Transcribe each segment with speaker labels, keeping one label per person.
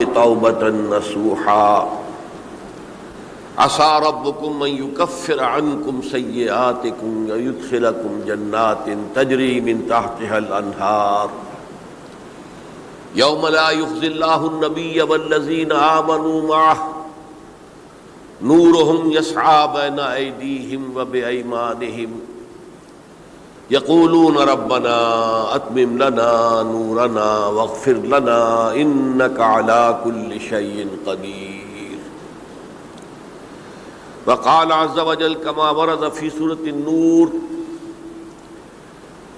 Speaker 1: توبة نصوحا عسى ربكم أن يكفر عنكم سيئاتكم ويدخلكم جنات تجري من تحتها الأنهار يوم لا يخزي الله النبي والذين آمنوا معه نورهم يسعى بين أيديهم وبأيمانهم يقولون ربنا أتمم لنا نورنا واغفر لنا إنك على كل شيء قدير. وقال عز وجل كما ورد في سورة النور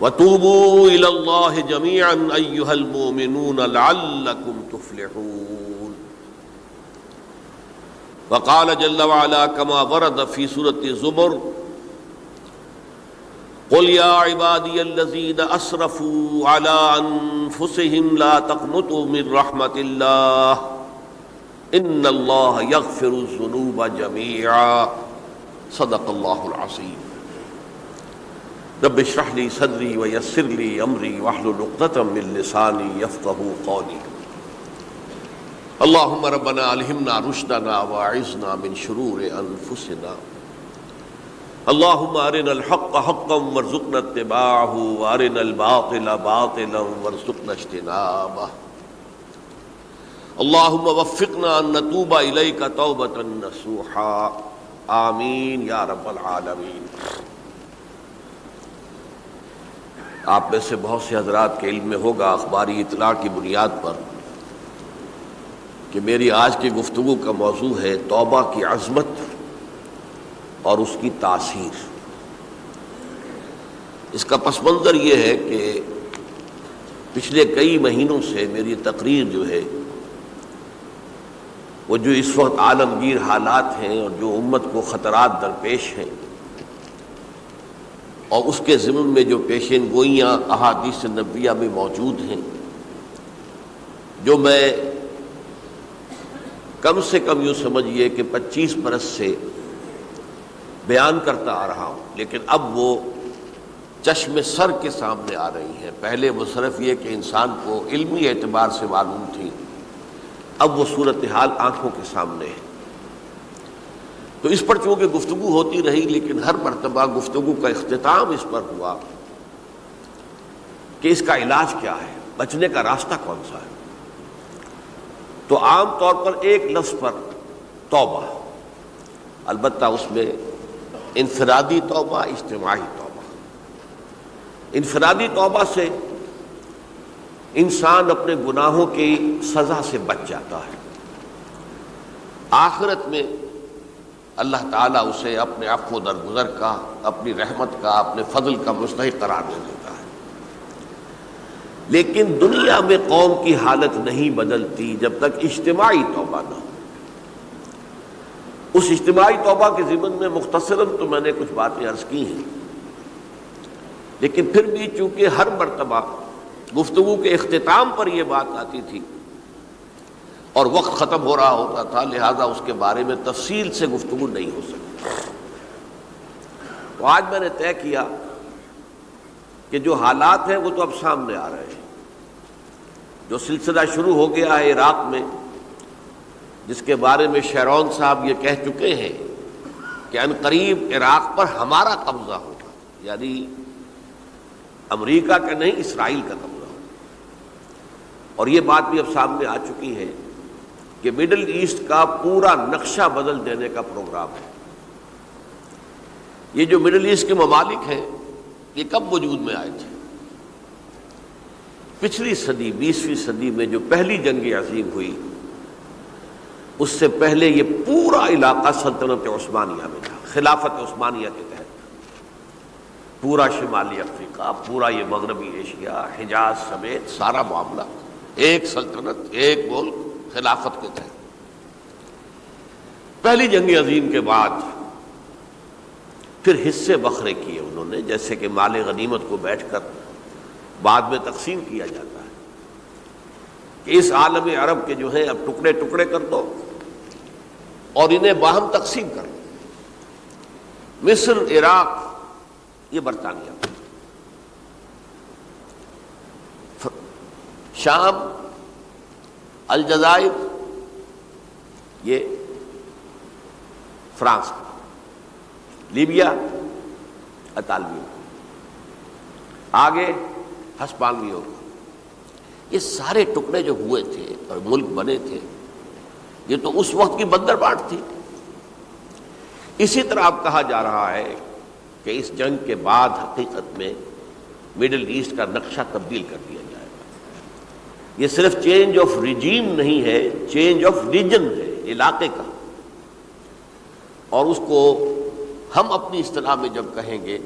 Speaker 1: وتوبوا إلى الله جميعا أيها المؤمنون لعلكم تفلحون. وقال جل وعلا كما ورد في سورة الزمر قل يا عبادي الذين أسرفوا على أنفسهم لا تقنطوا من رحمة الله إن الله يغفر الذنوب جميعا صدق الله العظيم. رب اشرح لي صدري ويسر لي أمري واحلل عقدة من لساني يفقهوا قولي. اللهم ربنا ألهمنا رشدنا وأعذنا من شرور أنفسنا. اللهم أرنا الحق حقا وارزقنا اتباعه وأرنا الباطل باطلا وارزقنا اجتنابه. اللهم وفقنا أن نتوب إليك توبة نصوحا آمین یا رب العالمین. آپ میں سے بہت سے حضرات کے علم میں ہوگا اخباری اطلاع کی بنیاد پر کہ میری آج کی گفتگو کا موضوع ہے توبہ کی عظمت اور اس کی تاثیر. اس کا پس منظر یہ ہے کہ پچھلے کئی مہینوں سے میری تقریر جو ہے وہ جو اس وقت عالمگیر حالات ہیں اور جو امت کو خطرات درپیش ہیں اور اس کے ضمن میں جو پیشین گوئیاں احادیث نبویہ میں موجود ہیں، جو میں کم سے کم یوں سمجھیے کہ 25 برس سے بیان کرتا آ رہا ہوں، لیکن اب وہ چشم سر کے سامنے آ رہی ہیں. پہلے وہ صرف یہ کہ انسان کو علمی اعتبار سے معلوم تھی، اب وہ صورتحال آنکھوں کے سامنے ہے. تو اس پر چونکہ گفتگو ہوتی رہی، لیکن ہر مرتبہ گفتگو کا اختتام اس پر ہوا کہ اس کا علاج کیا ہے، بچنے کا راستہ کون سا ہے. تو عام طور پر ایک لفظ پر توبہ، البتہ اس میں انفرادی توبہ، اجتماعی توبہ. انفرادی توبہ سے انسان اپنے گناہوں کی سزا سے بچ جاتا ہے. آخرت میں اللہ تعالیٰ اسے اپنے عفو و درگزر کا، اپنی رحمت کا، اپنے فضل کا مستحق قرار دے دیتا ہے. لیکن دنیا میں قوم کی حالت نہیں بدلتی جب تک اجتماعی توبہ نہ ہو. اس اجتماعی توبہ کے ضمن میں مختصراً تو میں نے کچھ باتیں عرض کی ہیں، لیکن پھر بھی چونکہ ہر مرتبہ گفتگو کے اختتام پر یہ بات آتی تھی اور وقت ختم ہو رہا ہوتا تھا، لہذا اس کے بارے میں تفصیل سے گفتگو نہیں ہو سکتی. تو آج میں نے طے کیا کہ جو حالات ہیں وہ تو اب سامنے آ رہے ہیں. جو سلسلہ شروع ہو گیا ہے عراق میں، جس کے بارے میں شیرون صاحب یہ کہہ چکے ہیں کہ ان قریب عراق پر ہمارا قبضہ ہوگا، یعنی امریکہ کا نہیں، اسرائیل کا قبضہ ہوگا. اور یہ بات بھی اب سامنے آ چکی ہے کہ مڈل ایسٹ کا پورا نقشہ بدل دینے کا پروگرام ہے. یہ جو مڈل ایسٹ کے ممالک ہیں یہ کب وجود میں آئے تھے؟ پچھلی صدی، 20ویں صدی میں جو پہلی جنگ عظیم ہوئی، اس سے پہلے یہ پورا علاقہ سلطنت عثمانیہ میں تھا، خلافت عثمانیہ کے تحت. پورا شمالی افریقہ، پورا یہ مغربی ایشیا، حجاز سمیت سارا معاملہ ایک سلطنت، ایک ملک، خلافت کے تحت. پہلی جنگ عظیم کے بعد پھر حصے بکھرے کیے انہوں نے، جیسے کہ مال غنیمت کو بیٹھ کر بعد میں تقسیم کیا جاتا ہے کہ اس عالم عرب کے جو ہیں اب ٹکڑے ٹکڑے کر دو اور انہیں باہم تقسیم کر دو. مصر، عراق یہ برطانیہ، شام، الجزائر یہ فرانس کا، لیبیا اطالویوں کا، آگے ہسپانویوں کا۔ یہ سارے ٹکڑے جو ہوئے تھے اور ملک بنے تھے، یہ تو اس وقت کی بندر بانٹ تھی۔ اسی طرح اب کہا جا رہا ہے کہ اس جنگ کے بعد حقیقت میں مڈل ایسٹ کا نقشہ تبدیل کر دیا جائے گا۔ یہ صرف چینج آف ریجیم نہیں ہے، چینج آف ریجن ہے، علاقے کا۔ اور اس کو ہم اپنی اصطلاح میں جب کہیں گے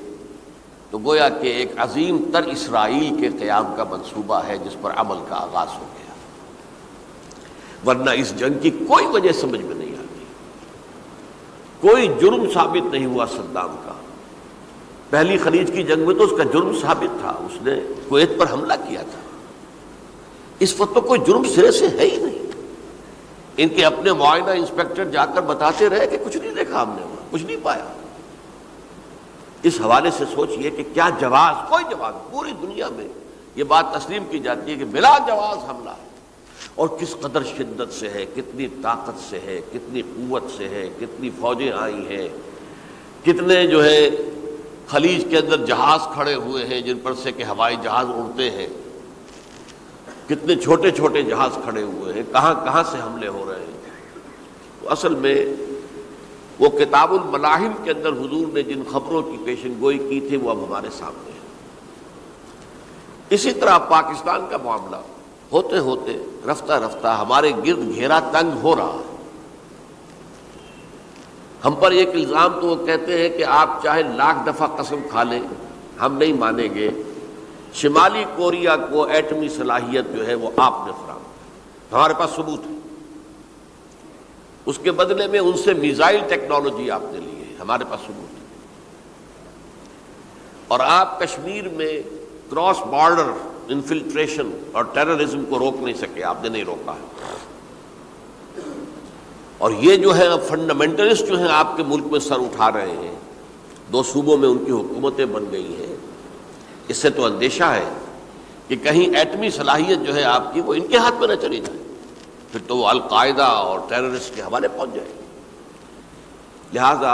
Speaker 1: تو گویا کہ ایک عظیم تر اسرائیل کے قیام کا منصوبہ ہے جس پر عمل کا آغاز ہو گیا، ورنہ اس جنگ کی کوئی وجہ سمجھ میں نہیں آتی۔ کوئی جرم ثابت نہیں ہوا صدام کا۔ پہلی خلیج کی جنگ میں تو اس کا جرم ثابت تھا، اس نے کویت پر حملہ کیا تھا۔ اس وقت تو کوئی جرم سرے سے ہے ہی نہیں۔ ان کے اپنے معائنہ انسپیکٹر جا کر بتاتے رہے کہ کچھ نہیں دیکھا ہم نے، وہاں کچھ نہیں پایا۔ اس حوالے سے سوچئے کہ کیا جواز، کوئی جواز پوری دنیا میں یہ بات تسلیم کی جاتی ہے کہ بلا جواز حملہ ہے، اور کس قدر شدت سے ہے، کتنی طاقت سے ہے، کتنی قوت سے ہے، کتنی فوجیں آئی ہیں، کتنے جو ہے خلیج کے اندر جہاز کھڑے ہوئے ہیں جن پر سے کہ ہوائی جہاز اڑتے ہیں، کتنے چھوٹے چھوٹے جہاز کھڑے ہوئے ہیں، کہاں کہاں سے حملے ہو رہے ہیں۔ تو اصل میں وہ کتاب الملاحم کے اندر حضور نے جن خبروں کی پیشن گوئی کی تھی وہ اب ہمارے سامنے ہے۔ اسی طرح پاکستان کا معاملہ ہوتے ہوتے رفتہ رفتہ ہمارے گرد گھیرا تنگ ہو رہا ہے۔ ہم پر ایک الزام تو وہ کہتے ہیں کہ آپ چاہے لاکھ دفعہ قسم کھا لیں ہم نہیں مانیں گے، شمالی کوریا کو ایٹمی صلاحیت جو ہے وہ آپ نے فراہم کی، ہمارے پاس ثبوت ہے۔ اس کے بدلے میں ان سے میزائل ٹیکنالوجی آپ نے لی ہے، ہمارے پاس ثبوت ہے۔ اور آپ کشمیر میں کراس بارڈر انفلٹریشن اور ٹیررزم کو روک نہیں سکے، آپ نے نہیں روکا ہے۔ اور یہ جو ہے فنڈامنٹلسٹ جو ہیں آپ کے ملک میں سر اٹھا رہے ہیں، 2 صوبوں میں ان کی حکومتیں بن گئی ہیں، اس سے تو اندیشہ ہے کہ کہیں ایٹمی صلاحیت جو ہے آپ کی وہ ان کے ہاتھ میں نہ چلی جائے، پھر تو وہ القاعدہ اور ٹیررسٹ کے حوالے پہنچ جائے گی۔ لہذا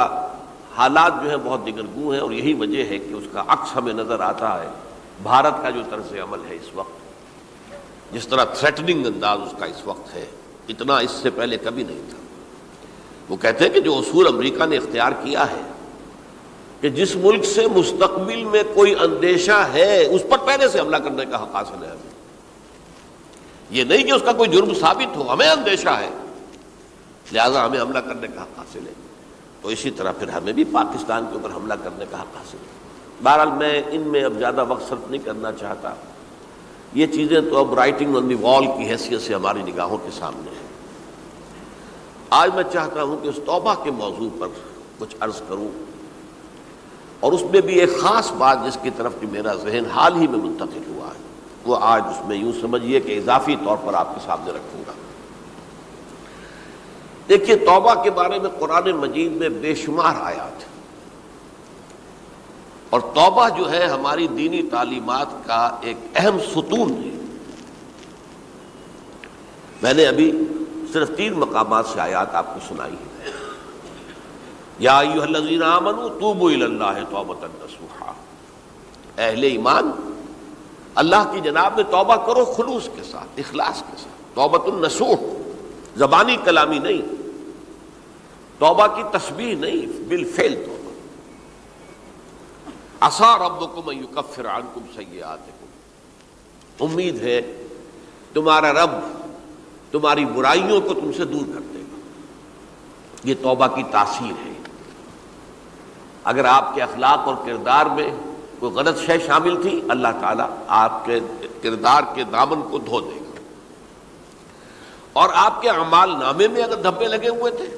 Speaker 1: حالات جو ہیں بہت دگرگوں ہیں، اور یہی وجہ ہے کہ اس کا عکس ہمیں نظر آتا ہے بھارت کا جو طرز عمل ہے اس وقت، جس طرح تھریٹننگ انداز اس کا اس وقت ہے، اتنا اس سے پہلے کبھی نہیں تھا۔ وہ کہتے ہیں کہ جو اصول امریکہ نے اختیار کیا ہے کہ جس ملک سے مستقبل میں کوئی اندیشہ ہے اس پر پہلے سے حملہ کرنے کا حق حاصل ہے ہمیں، یہ نہیں کہ اس کا کوئی جرم ثابت ہو، ہمیں اندیشہ ہے لہذا ہمیں حملہ کرنے کا حق حاصل ہے، تو اسی طرح پھر ہمیں بھی پاکستان کے اوپر حملہ کرنے کا حق حاصل ہے۔ بہرحال میں ان میں اب زیادہ وقت صرف نہیں کرنا چاہتا، یہ چیزیں تو اب رائٹنگ آن دی وال کی حیثیت سے ہماری نگاہوں کے سامنے ہیں۔ آج میں چاہتا ہوں کہ اس توبہ کے موضوع پر کچھ عرض کروں، اور اس میں بھی ایک خاص بات جس کی طرف کہ میرا ذہن حال ہی میں منتقل ہوا ہے، وہ آج اس میں یوں سمجھیے کہ اضافی طور پر آپ کے سامنے رکھوں گا۔ دیکھیے، توبہ کے بارے میں قرآن مجید میں بے شمار آیات ہیں، اور توبہ جو ہے ہماری دینی تعلیمات کا ایک اہم ستون ہے۔ میں نے ابھی صرف 3 مقامات سے آیات آپ کو سنائی ہے۔ یا ایھا الذین آمنوا توبوا الی اللہ توبۃ نصوحا، اہل ایمان اللہ کی جناب میں توبہ کرو خلوص کے ساتھ، اخلاص کے ساتھ، توبۃ النصوح، زبانی کلامی نہیں، توبہ کی تسبیح نہیں، بالفعل توبہ۔ عسیٰ ربکم ان یکفر عنکم سیئاتکم، امید ہے تمہارا رب تمہاری برائیوں کو تم سے دور کر دے گا۔ یہ توبہ کی تاثیر ہے۔ اگر آپ کے اخلاق اور کردار میں کوئی غلط شے شامل تھی، اللہ تعالیٰ آپ کے کردار کے دامن کو دھو دے گا، اور آپ کے اعمال نامے میں اگر دھبے لگے ہوئے تھے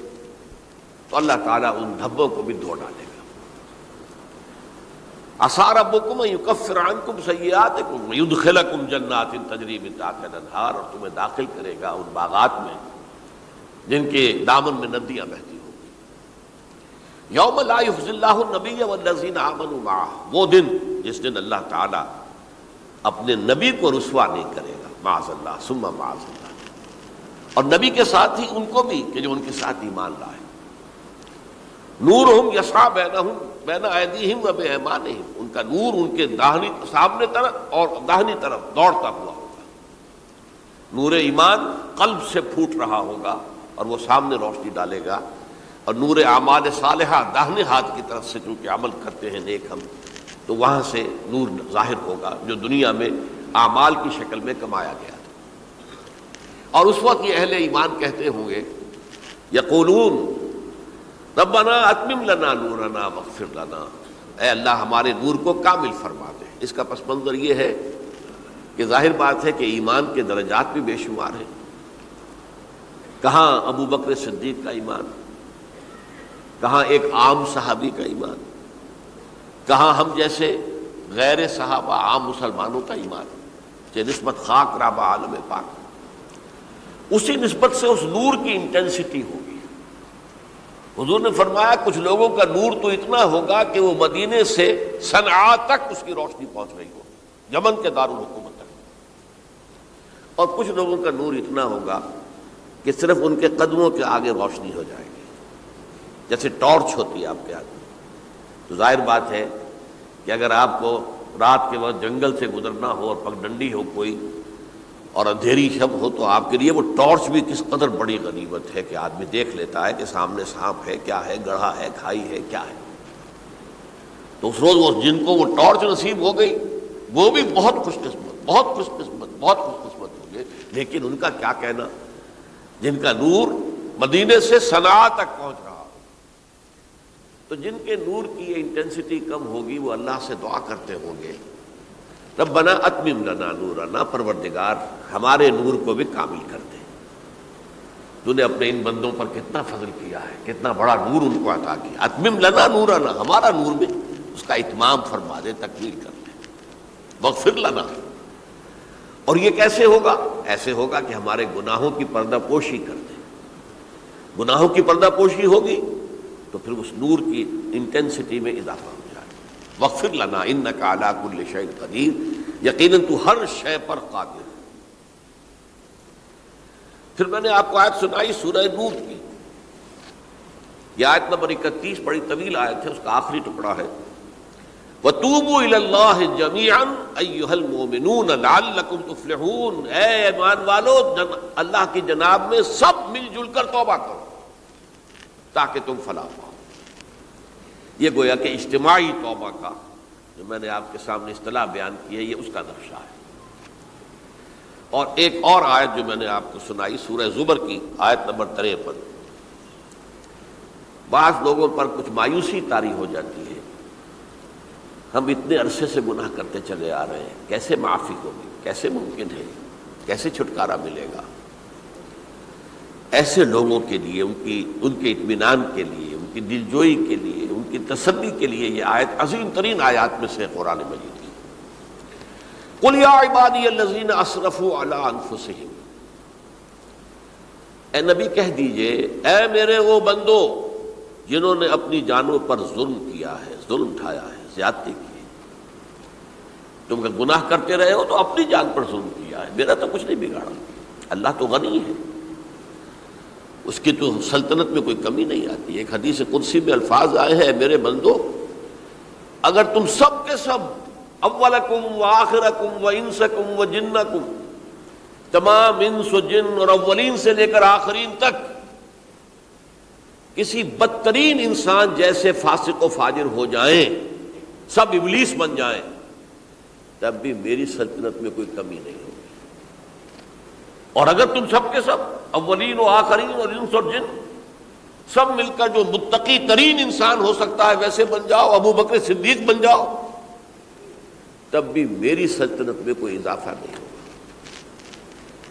Speaker 1: تو اللہ تعالیٰ ان دھبوں کو بھی دھو ڈالے گا۔ عسیٰ ربکم ان یکفر عنکم سیئاتکم ویدخلکم جنات تجری من تحتہا الانہار، اور تمہیں داخل کرے گا ان باغات میں جن کے دامن میں ندیاں بہتی ہوں۔ یوم لا یخزی اللہ النبی والذین آمنوا معہ، وہ دن جس دن اللہ تعالیٰ اپنے نبی کو رسوا نہیں کرے گا، معاذ اللہ ثم معاذ اللہ، اور نبی کے ساتھ ہی ان کو بھی کہ جو ان کے ساتھ ایمان لائے۔ نورہم یسعی بین ایدیہم و بایمانہم، ان کا نور ان کے سامنے طرف اور داہنی طرف دوڑتا ہوا ہوگا۔ نور ایمان قلب سے پھوٹ رہا ہوگا اور وہ سامنے روشنی ڈالے گا، اور نور اعمال صالحہ داہنے ہاتھ کی طرف سے کیونکہ عمل کرتے ہیں نیک ہم، تو وہاں سے نور ظاہر ہوگا جو دنیا میں اعمال کی شکل میں کمایا گیا تھا۔ اور اس وقت یہ اہل ایمان کہتے ہوں گے، یقولون ربنا اتمم لنا نورنا واغفر لنا، اے اللہ ہمارے نور کو کامل فرما دے۔ اس کا پس منظر یہ ہے کہ ظاہر بات ہے کہ ایمان کے درجات بھی بے شمار ہیں۔ کہاں ابو بکر صدیق کا ایمان، کہاں ایک عام صحابی کا ایمان، کہاں ہم جیسے غیر صحابہ عام مسلمانوں کا ایمان، کہ نسبت خاک رابع عالم پاک، اسی نسبت سے اس نور کی انٹینسٹی ہوگی۔ حضور نے فرمایا کچھ لوگوں کا نور تو اتنا ہوگا کہ وہ مدینے سے صنعاء تک اس کی روشنی پہنچ رہی ہو، یمن کے دارالحکومت تک، اور کچھ لوگوں کا نور اتنا ہوگا کہ صرف ان کے قدموں کے آگے روشنی ہو جائے گی، جیسے ٹارچ ہوتی ہے آپ کے آگے۔ تو ظاہر بات ہے کہ اگر آپ کو رات کے وقت جنگل سے گزرنا ہو اور پگڈنڈی ہو کوئی اور اندھیری شب ہو، تو آپ کے لیے وہ ٹارچ بھی کس قدر بڑی غنیمت ہے کہ آدمی دیکھ لیتا ہے کہ سامنے سانپ ہے، کیا ہے، گڑھا ہے، کھائی ہے، کیا ہے۔ تو اس روز وہ جن کو وہ ٹارچ نصیب ہو گئی وہ بھی بہت خوش قسمت، بہت خوش قسمت، بہت خوش قسمت ہوں گے۔ لیکن ان کا کیا کہنا جن کا نور مدینے سے صنعاء تک پہنچ رہا ہو۔ تو جن کے نور کی یہ انٹینسٹی کم ہوگی وہ اللہ سے دعا کرتے ہوں گے، ربنا اتمم لنا نورنا، پروردگار ہمارے نور کو بھی کامل کر دے۔ تو نے اپنے ان بندوں پر کتنا فضل کیا ہے، کتنا بڑا نور ان کو عطا کیا۔ اتمم لنا نورنا، ہمارا نور بھی اس کا اتمام فرما دے، تکمیل کر دے۔ واغفر لنا، اور یہ کیسے ہوگا؟ ایسے ہوگا کہ ہمارے گناہوں کی پردہ پوشی کر دے۔ گناہوں کی پردہ پوشی ہوگی تو پھر اس نور کی انٹینسٹی میں اضافہ ہو جائے۔ واغفر لنا انک علی کل شیء قدیر، یقیناً تو ہر شے پر قادر ہے۔ پھر میں نے آپ کو آیت سنائی سورہ نور کی، یہ آیت نمبر 31 بڑی طویل آیت ہے، اس کا آخری ٹکڑا ہے، وَتُوبُوا إِلَى اللَّهِ جَمِيعًا أَيُّهَا الْمُؤْمِنُونَ لَعَلَّكُمْ تُفْلِحُونَ، اے ایمان والو اللہ کی جناب میں سب مل جل کر توبہ کرو تاکہ تم فلاح پاؤ۔ یہ گویا کہ اجتماعی توبہ کا جو میں نے آپ کے سامنے اصطلاح بیان کی ہے، یہ اس کا نقشہ ہے۔ اور ایک اور آیت جو میں نے آپ کو سنائی سورہ زمر کی آیت نمبر 53، بعض لوگوں پر کچھ مایوسی طاری ہو جاتی ہے، ہم اتنے عرصے سے گناہ کرتے چلے آ رہے ہیں، کیسے معافی ہوگی، کیسے ممکن ہے، کیسے چھٹکارا ملے گا؟ ایسے لوگوں کے لیے ان کے اطمینان کے لیے، ان کی دلجوئی کے لیے، ان کی تسلی کے لیے یہ آیت عظیم ترین آیات میں سے قرآن مجید کی۔ قل یا عبادی الذین اسرفوا علی انفسہم، اے نبی کہہ دیجئے اے میرے وہ بندو جنہوں نے اپنی جانوں پر ظلم کیا ہے، ظلم اٹھایا ہے، زیادتی کی ہے۔ تم اگر گناہ کرتے رہے ہو تو اپنی جان پر ظلم کیا ہے، میرا تو کچھ نہیں بگاڑا، اللہ تو غنی ہے، اس کی تو سلطنت میں کوئی کمی نہیں آتی۔ ایک حدیث قدسی میں الفاظ آئے ہیں، میرے بندو اگر تم سب کے سب، اولکم و آخرکم و انسکم و جنکم، تمام انس و جن اور اولین سے لے کر آخرین تک کسی بدترین انسان جیسے فاسق و فاجر ہو جائیں، سب ابلیس بن جائیں، تب بھی میری سلطنت میں کوئی کمی نہیں ہوگی۔ اور اگر تم سب کے سب اولین و آخرین اور انس اور جن سب مل کر جو متقی ترین انسان ہو سکتا ہے ویسے بن جاؤ، ابو بکر صدیق بن جاؤ، تب بھی میری سلطنت میں کوئی اضافہ نہیں ہوگا۔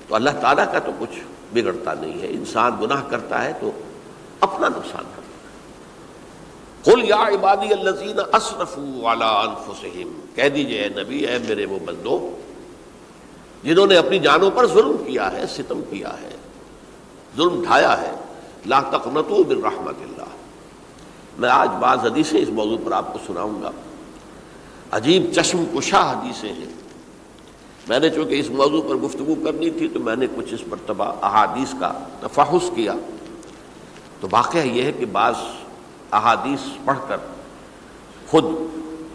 Speaker 1: تو اللہ تعالیٰ کا تو کچھ بگڑتا نہیں ہے، انسان گناہ کرتا ہے تو اپنا نقصان کرتا ہے۔ قل یا عبادی الذین اسرفوا علی انفسہم، کہہ دیجئے اے نبی، اے میرے وہ بندو جنہوں نے اپنی جانوں پر ظلم کیا ہے، ستم کیا ہے، ظلم ڈھایا ہے، لا تقنطوا من رحمت اللہ۔ میں آج بعض حدیثیں اس موضوع پر آپ کو سناؤں گا، عجیب چشم کشا حدیثیں ہیں۔ میں نے چونکہ اس موضوع پر گفتگو کرنی تھی تو میں نے کچھ اس مرتبہ احادیث کا تفحص کیا، تو واقعہ یہ ہے کہ بعض احادیث پڑھ کر خود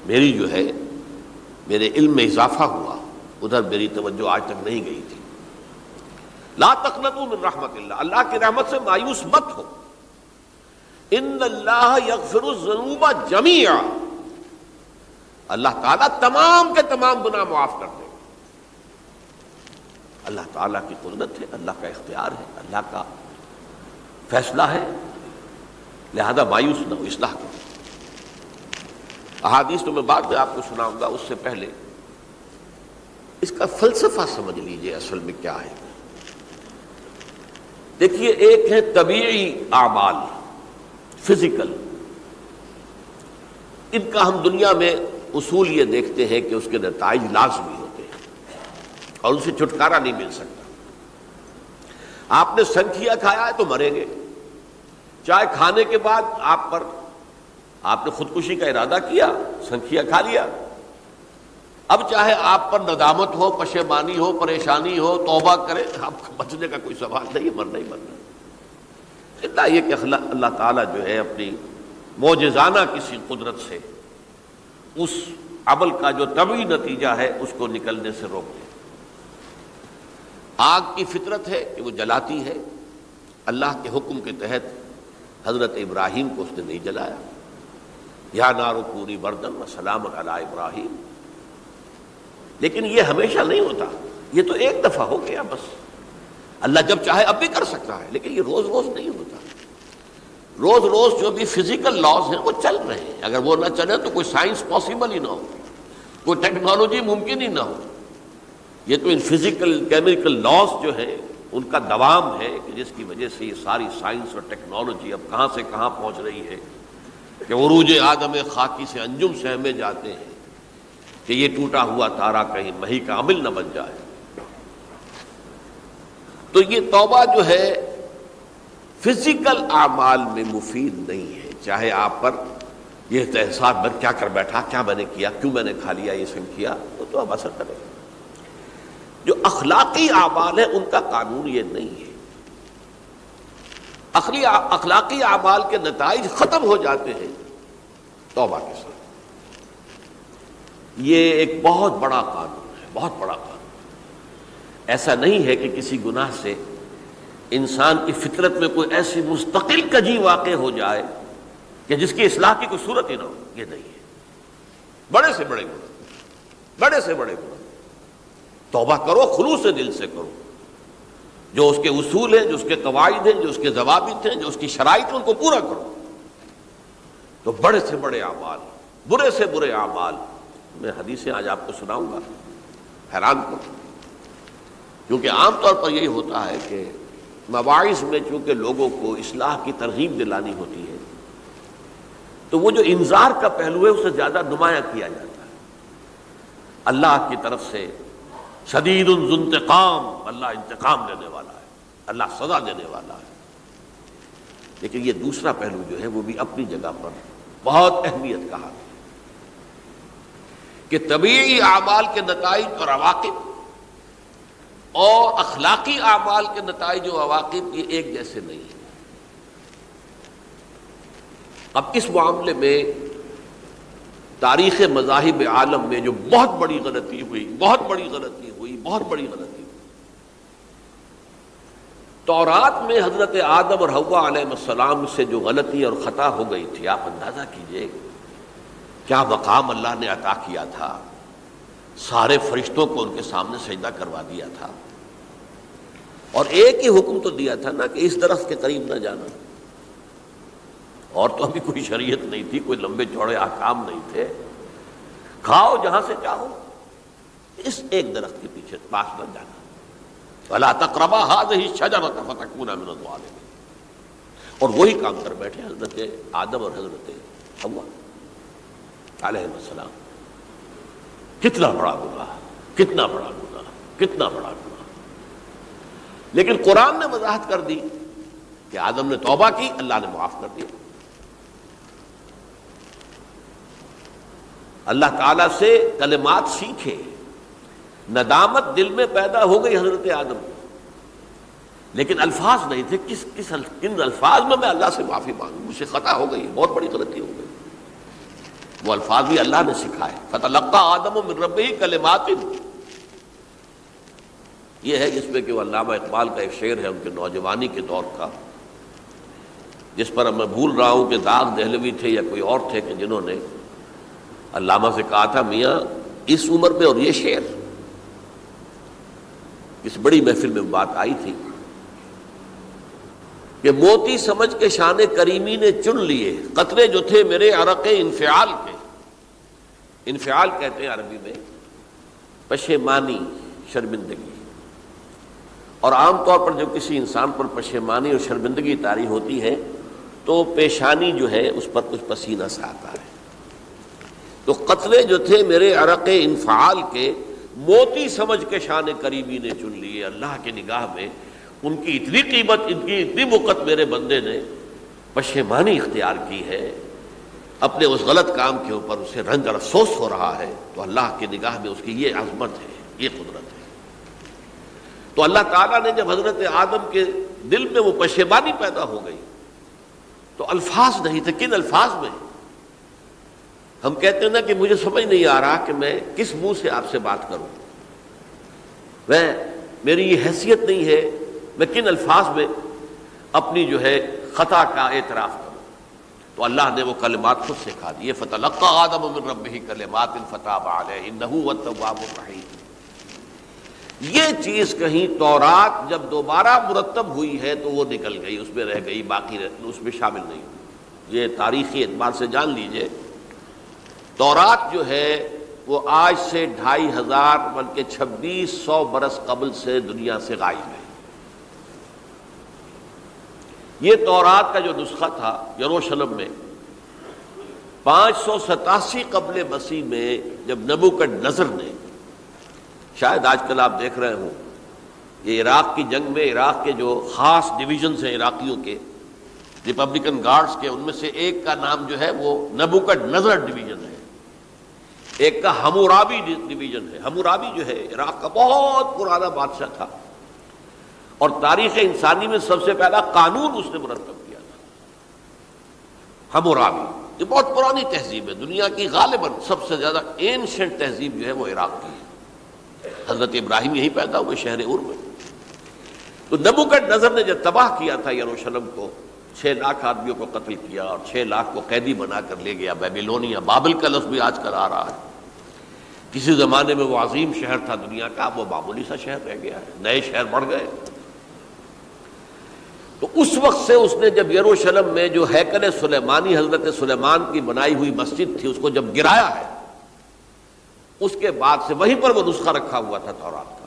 Speaker 1: میری جو ہے میرے علم میں اضافہ ہوا، ادھر میری توجہ آج تک نہیں گئی تھی۔ لا تقنطوا من رحمت اللہ، اللہ کی رحمت سے مایوس مت ہو۔ ان اللہ یغفر الذنوب جميعا، اللہ تعالیٰ تمام کے تمام گناہ معاف کر دے۔ اللہ تعالیٰ کی قدرت ہے، اللہ کا اختیار ہے، اللہ کا فیصلہ ہے، لہذا مایوس نہ ہو، اصلاح کرو۔ احادیث تو میں بعد میں آپ کو سناؤں گا، اس سے پہلے اس کا فلسفہ سمجھ لیجئے اصل میں کیا ہے۔ دیکھیے، ایک ہے طبیعی اعمال، فزیکل، ان کا ہم دنیا میں اصول یہ دیکھتے ہیں کہ اس کے نتائج لازمی ہوتے ہیں اور ان سے چھٹکارا نہیں مل سکتا۔ آپ نے سنکھیا کھایا ہے تو مریں گے، چائے کھانے کے بعد آپ نے خودکشی کا ارادہ کیا، سنکھیا کھا لیا، اب چاہے آپ پر ندامت ہو، پشیمانی ہو، پریشانی ہو، توبہ کرے، آپ کو بچنے کا کوئی سوال نہیں، مرنا ہی مرنا۔ اتنا یہ کہ اللہ تعالیٰ جو ہے اپنی معجزانہ کسی قدرت سے اس عمل کا جو طبعی نتیجہ ہے اس کو نکلنے سے روک دے۔ آگ کی فطرت ہے کہ وہ جلاتی ہے، اللہ کے حکم کے تحت حضرت ابراہیم کو اس نے نہیں جلایا، یا نار کونی بردن وسلام علی ابراہیم۔ لیکن یہ ہمیشہ نہیں ہوتا، یہ تو ایک دفعہ ہو گیا بس۔ اللہ جب چاہے اب بھی کر سکتا ہے، لیکن یہ روز روز نہیں ہوتا۔ روز روز جو بھی فزیکل لاز ہیں وہ چل رہے ہیں، اگر وہ نہ چلے تو کوئی سائنس پاسبل ہی نہ ہو، کوئی ٹیکنالوجی ممکن ہی نہ ہو۔ یہ تو ان فزیکل کیمیکل لاز جو ہیں ان کا دوام ہے کہ جس کی وجہ سے یہ ساری سائنس اور ٹیکنالوجی اب کہاں سے کہاں پہنچ رہی ہے کہ عروج آدم خاکی سے انجم سہمے جاتے ہیں کہ یہ ٹوٹا ہوا تارا کہیں مہی کا عامل نہ بن جائے۔ تو یہ توبہ جو ہے فزیکل اعمال میں مفید نہیں ہے، چاہے آپ پر یہ احساس میں کیا کر بیٹھا، کیا میں نے کیا، کیوں میں نے کھا لیا یہ سب کیا، وہ تو اب اثر کرے گا۔ جو اخلاقی اعمال ہے ان کا قانون یہ نہیں ہے۔ اخلاقی اعمال کے نتائج ختم ہو جاتے ہیں توبہ کے ساتھ۔ یہ ایک بہت بڑا قانون ہے، بہت بڑا قانون۔ ایسا نہیں ہے کہ کسی گناہ سے انسان کی فطرت میں کوئی ایسی مستقل کجی واقع ہو جائے کہ جس کی اصلاح کی کوئی صورت ہی نہ ہو، یہ نہیں ہے۔ بڑے سے بڑے گناہ، بڑے سے بڑے گناہ توبہ کرو، خلوص دل سے کرو، جو اس کے اصول ہیں، جو اس کے قواعد ہیں، جو اس کے ضوابط ہیں، جو اس کی شرائط ہیں، ان کو پورا کرو۔ تو بڑے سے بڑے اعمال، برے سے برے اعمال، میں حدیثیں آج آپ کو سناؤں گا، حیران کو، کیونکہ عام طور پر یہی ہوتا ہے کہ مواعظ میں چونکہ لوگوں کو اصلاح کی ترغیب دلانی ہوتی ہے تو وہ جو انذار کا پہلو ہے اسے زیادہ نمایاں کیا جاتا ہے۔ اللہ کی طرف سے شدید ذو انتقام، اللہ انتقام دینے والا ہے، اللہ سزا دینے والا ہے۔ لیکن یہ دوسرا پہلو جو ہے وہ بھی اپنی جگہ پر بہت اہمیت کا حامل ہے کہ طبیعی اعمال کے نتائج اور عواقب اور اخلاقی اعمال کے نتائج و عواقب یہ ایک جیسے نہیں ہیں۔ اب اس معاملے میں تاریخ مذاہب عالم میں جو بہت بڑی غلطی ہوئی، بہت بڑی غلطی ہوئی، بہت بڑی غلطی ہوئی، تورات میں حضرت آدم اور حوا علیہ السلام سے جو غلطی اور خطا ہو گئی تھی، آپ اندازہ کیجئے کیا مقام اللہ نے عطا کیا تھا، سارے فرشتوں کو ان کے سامنے سجدہ کروا دیا تھا، اور ایک ہی حکم تو دیا تھا نا کہ اس درخت کے قریب نہ جانا، اور تو ابھی کوئی شریعت نہیں تھی، کوئی لمبے چوڑے احکام نہیں تھے، کھاؤ جہاں سے چاہو، اس ایک درخت کے پیچھے پاس نہ جانا، وَلَا تَقْرَبَا هَٰذِهِ الشَّجَرَةَ فَتَكُونَا مِنَ الظَّالِمِينَ۔ اور وہی کام کر بیٹھے حضرت آدم اور حضرت حوا علیہ السلام۔ کتنا بڑا گناہ، کتنا بڑا گناہ، کتنا بڑا گناہ۔ لیکن قرآن نے وضاحت کر دی کہ آدم نے توبہ کی، اللہ نے معاف کر دیا۔ اللہ تعالیٰ سے کلمات سیکھے، ندامت دل میں پیدا ہو گئی حضرت آدم کو، لیکن الفاظ نہیں تھے کن الفاظ میں اللہ سے معافی مانگوں، مجھ سے خطا ہو گئی، بہت بڑی غلطی ہو گئی۔ وہ الفاظ بھی اللہ نے سکھائے، فتلقى آدم من ربہ کلمات، یہ ہے جس میں کہ وہ علامہ اقبال کا ایک شعر ہے ان کے نوجوانی کے دور کا، جس پر میں بھول رہا ہوں کہ داغ دہلوی تھے یا کوئی اور تھے کہ جنہوں نے علامہ سے کہا تھا میاں اس عمر میں اور یہ شعر، اس بڑی محفل میں بات آئی تھی کہ موتی سمجھ کے شان کریمی نے چن لیے قطرے جو تھے میرے عرق انفعال کے۔ انفعال کہتے ہیں عربی میں پشیمانی، شرمندگی، اور عام طور پر جب کسی انسان پر پشیمانی اور شرمندگی طاری ہوتی ہے تو پیشانی جو ہے اس پر کچھ پسینہ سا آتا ہے۔ تو قطرے جو تھے میرے عرق انفعال کے موتی سمجھ کے شان کریمی نے چن لیے، اللہ کی نگاہ میں ان کی اتنی قیمت، ان کی اتنی وقت میرے بندے نے پشیمانی اختیار کی ہے اپنے اس غلط کام کے اوپر، اسے رنج اور افسوس ہو رہا ہے، تو اللہ کی نگاہ میں اس کی یہ عظمت ہے، یہ قدرت ہے۔ تو اللہ تعالیٰ نے جب حضرت آدم کے دل میں وہ پشیمانی پیدا ہو گئی تو الفاظ نہیں تھے، کن الفاظ میں؟ ہم کہتے ہیں نا کہ مجھے سمجھ نہیں آ رہا کہ میں کس منہ سے آپ سے بات کروں، میری یہ حیثیت نہیں ہے، میں کن الفاظ میں اپنی جو ہے خطا کا اعتراف کروں۔ تو اللہ نے وہ کلمات خود سکھا دیے، فتلقى آدم من ربہ کلمات فتاب علیہ انہ هو التواب الرحیم۔ یہ چیز کہیں تورات جب دوبارہ مرتب ہوئی ہے تو وہ نکل گئی، اس میں رہ گئی، باقی اس میں شامل نہیں ہوئی۔ یہ تاریخی اعتبار سے جان لیجئے، تورات جو ہے وہ آج سے 2500 بلکہ 2600 برس قبل سے دنیا سے غائب ہے۔ یہ تورات کا جو نسخہ تھا یروشلم میں 587 قبل مسیح میں جب نبوکدنضر نے، شاید آج کل آپ دیکھ رہے ہوں یہ عراق کی جنگ میں عراق کے جو خاص ڈویژنز ہیں عراقیوں کے، ریپبلکن گارڈز کے، ان میں سے ایک کا نام جو ہے وہ نبوکدنضر ڈویژن ہے، ایک کا حمورابی ڈویژن ہے۔ حمورابی جو ہے عراق کا بہت پرانا بادشاہ تھا اور تاریخ انسانی میں سب سے پہلا قانون اس نے مرتب کیا تھا، حمورابی۔ یہ بہت پرانی تہذیب ہے، دنیا کی غالباً سب سے زیادہ اینشنٹ تہذیب جو ہے وہ عراق کی ہے۔ حضرت ابراہیم یہی پیدا ہوئے شہر عور میں۔ تو نبوکدنضر نے جب تباہ کیا تھا یروشلم کو، 6 لاکھ آدمیوں کو قتل کیا اور 6 لاکھ کو قیدی بنا کر لے گیا بیبیلونیا، بابل کا لفظ بھی آج کل آ رہا ہے۔ کسی زمانے میں وہ عظیم شہر تھا دنیا کا، اب وہ معمولی سا شہر رہ گیا ہے، نئے شہر بڑھ گئے۔ تو اس وقت سے اس نے جب یروشلم میں جو ہیکل سلیمانی حضرت سلیمان کی بنائی ہوئی مسجد تھی اس کو جب گرایا ہے، اس کے بعد سے وہیں پر وہ نسخہ رکھا ہوا تھا تورات کا،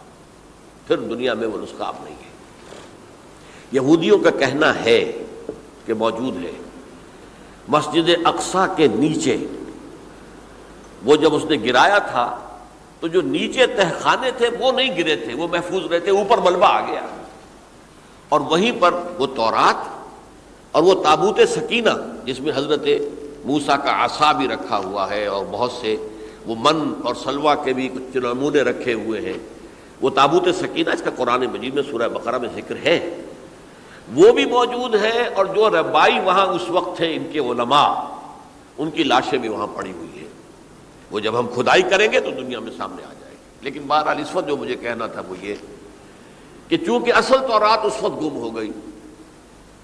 Speaker 1: پھر دنیا میں وہ نسخہ اب نہیں ہے۔ یہودیوں کا کہنا ہے کہ موجود ہے مسجد اقصی کے نیچے، وہ جب اس نے گرایا تھا تو جو نیچے تہخانے تھے وہ نہیں گرے تھے، وہ محفوظ رہتے، اوپر ملبہ آ گیا، اور وہیں پر وہ تورات اور وہ تابوت سکینہ جس میں حضرت موسیٰ کا عصا بھی رکھا ہوا ہے اور بہت سے وہ من اور سلوہ کے بھی کچھ نمونے رکھے ہوئے ہیں، وہ تابوت سکینہ اس کا قرآن مجید میں سورہ بقرہ میں ذکر ہے، وہ بھی موجود ہے، اور جو ربائی وہاں اس وقت تھے ان کے علماء، ان کی لاشیں بھی وہاں پڑی ہوئی ہیں۔ وہ جب ہم کھدائی کریں گے تو دنیا میں سامنے آ جائے گی۔ لیکن بہرحال اس وقت جو مجھے کہنا تھا وہ یہ کہ چونکہ اصل تورات اس وقت گم ہو گئی،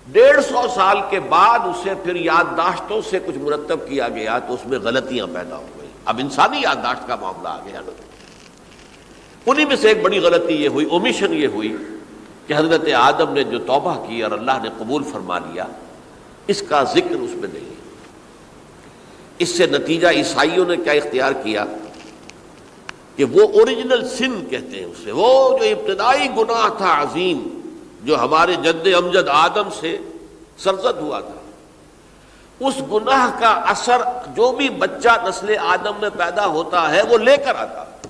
Speaker 1: 150 سال کے بعد اسے پھر یادداشتوں سے کچھ مرتب کیا گیا تو اس میں غلطیاں پیدا ہو گئی۔ اب انسانی یادداشت کا معاملہ آ گیا نا، انہی میں سے ایک بڑی غلطی یہ ہوئی، اومیشن یہ ہوئی کہ حضرت آدم نے جو توبہ کی اور اللہ نے قبول فرما لیا، اس کا ذکر اس میں نہیں۔ اس سے نتیجہ عیسائیوں نے کیا اختیار کیا کہ وہ اوریجنل سن کہتے ہیں اسے، وہ جو ابتدائی گناہ تھا عظیم جو ہمارے جد امجد آدم سے سرزد ہوا تھا، اس گناہ کا اثر جو بھی بچہ نسل آدم میں پیدا ہوتا ہے وہ لے کر آتا ہے۔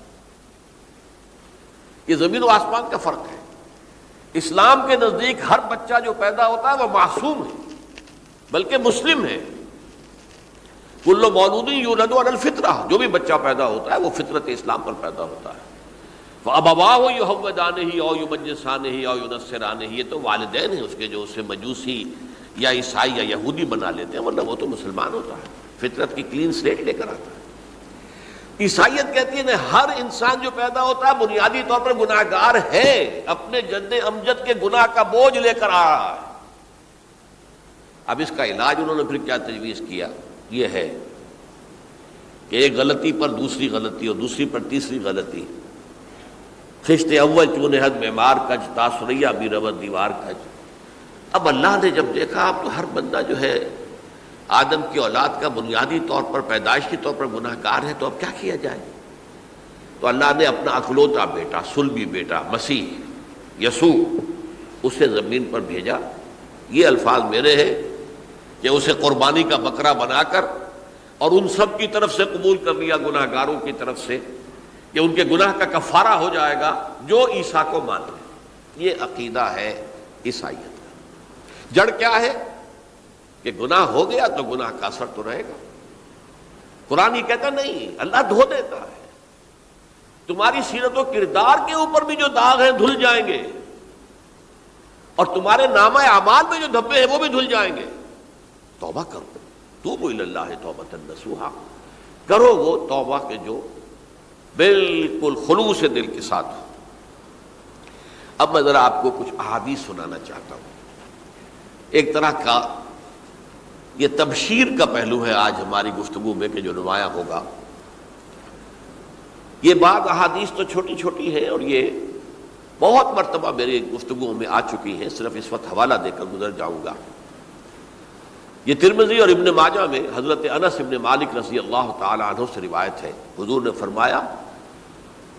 Speaker 1: یہ زمین و آسمان کا فرق ہے۔ اسلام کے نزدیک ہر بچہ جو پیدا ہوتا ہے وہ معصوم ہے، بلکہ مسلم ہے۔ کل مولود یولد علی الفطرہ، جو بھی بچہ پیدا ہوتا ہے وہ فطرت اسلام پر پیدا ہوتا ہے۔ فَأَبَوَاهُ يُهَوِّدَانِهِ أَوْ يُمَجِّسَانِهِ أَوْ يُنَصِّرَانِهِ، یہ تو والدین ہیں اس کے جو اسے مجوسی یا عیسائی یا یہودی بنا لیتے ہیں، ورنہ وہ تو مسلمان ہوتا ہے، فطرت کی کلین سلیٹ لے کر آتا ہے۔ عیسائیت کہتی ہے ہر انسان جو پیدا ہوتا ہے بنیادی طور پر گناہ گار ہے، اپنے جد امجد کے گناہ کا بوجھ لے کر آ رہا ہے۔ اب اس کا علاج انہوں نے پھر کیا تجویز کیا، یہ ہے کہ ایک غلطی پر دوسری غلطی اور دوسری پر تیسری غلطی، خشت اول چون حد معمار کج تاثریہ بھی رود دیوار کج۔ اب اللہ نے جب دیکھا اب تو ہر بندہ جو ہے آدم کی اولاد کا بنیادی طور پر پیدائشی طور پر گناہ گار ہے، تو اب کیا کیا جائے؟ تو اللہ نے اپنا اکلوتا بیٹا، صلبی بیٹا مسیح یسوع اسے زمین پر بھیجا۔ یہ الفاظ میرے ہیں کہ اسے قربانی کا بکرا بنا کر اور ان سب کی طرف سے قبول کر لیا، گناہ گاروں کی طرف سے، کہ ان کے گناہ کا کفارہ ہو جائے گا جو عیسیٰ کو مان لے۔ یہ عقیدہ ہے عیسائیت کا۔ جڑ کیا ہے کہ گناہ ہو گیا تو گناہ کا اثر تو رہے گا۔ قرآن یہ کہتا نہیں، اللہ دھو دیتا ہے، تمہاری سیرت و کردار کے اوپر بھی جو داغ ہیں دھل جائیں گے، اور تمہارے نامہ اعمال میں جو دھبے ہیں وہ بھی دھل جائیں گے۔ توبہ کرو، توبوا الی اللہ توبۃ نصوحا، کرو وہ توبہ کے جو بالکل خلوص دل کے ساتھ ہو۔ اب میں ذرا آپ کو کچھ احادیث سنانا چاہتا ہوں۔ ایک طرح کا یہ تبشیر کا پہلو ہے آج ہماری گفتگو میں کہ جو نمایاں ہوگا۔ یہ بعض احادیث تو چھوٹی چھوٹی ہیں اور یہ بہت مرتبہ میری گفتگو میں آ چکی ہیں، صرف اس وقت حوالہ دے کر گزر جاؤں گا۔ یہ ترمذی اور ابن ماجہ میں حضرت انس ابن مالک رضی اللہ تعالی عنہ سے روایت ہے، حضور نے فرمایا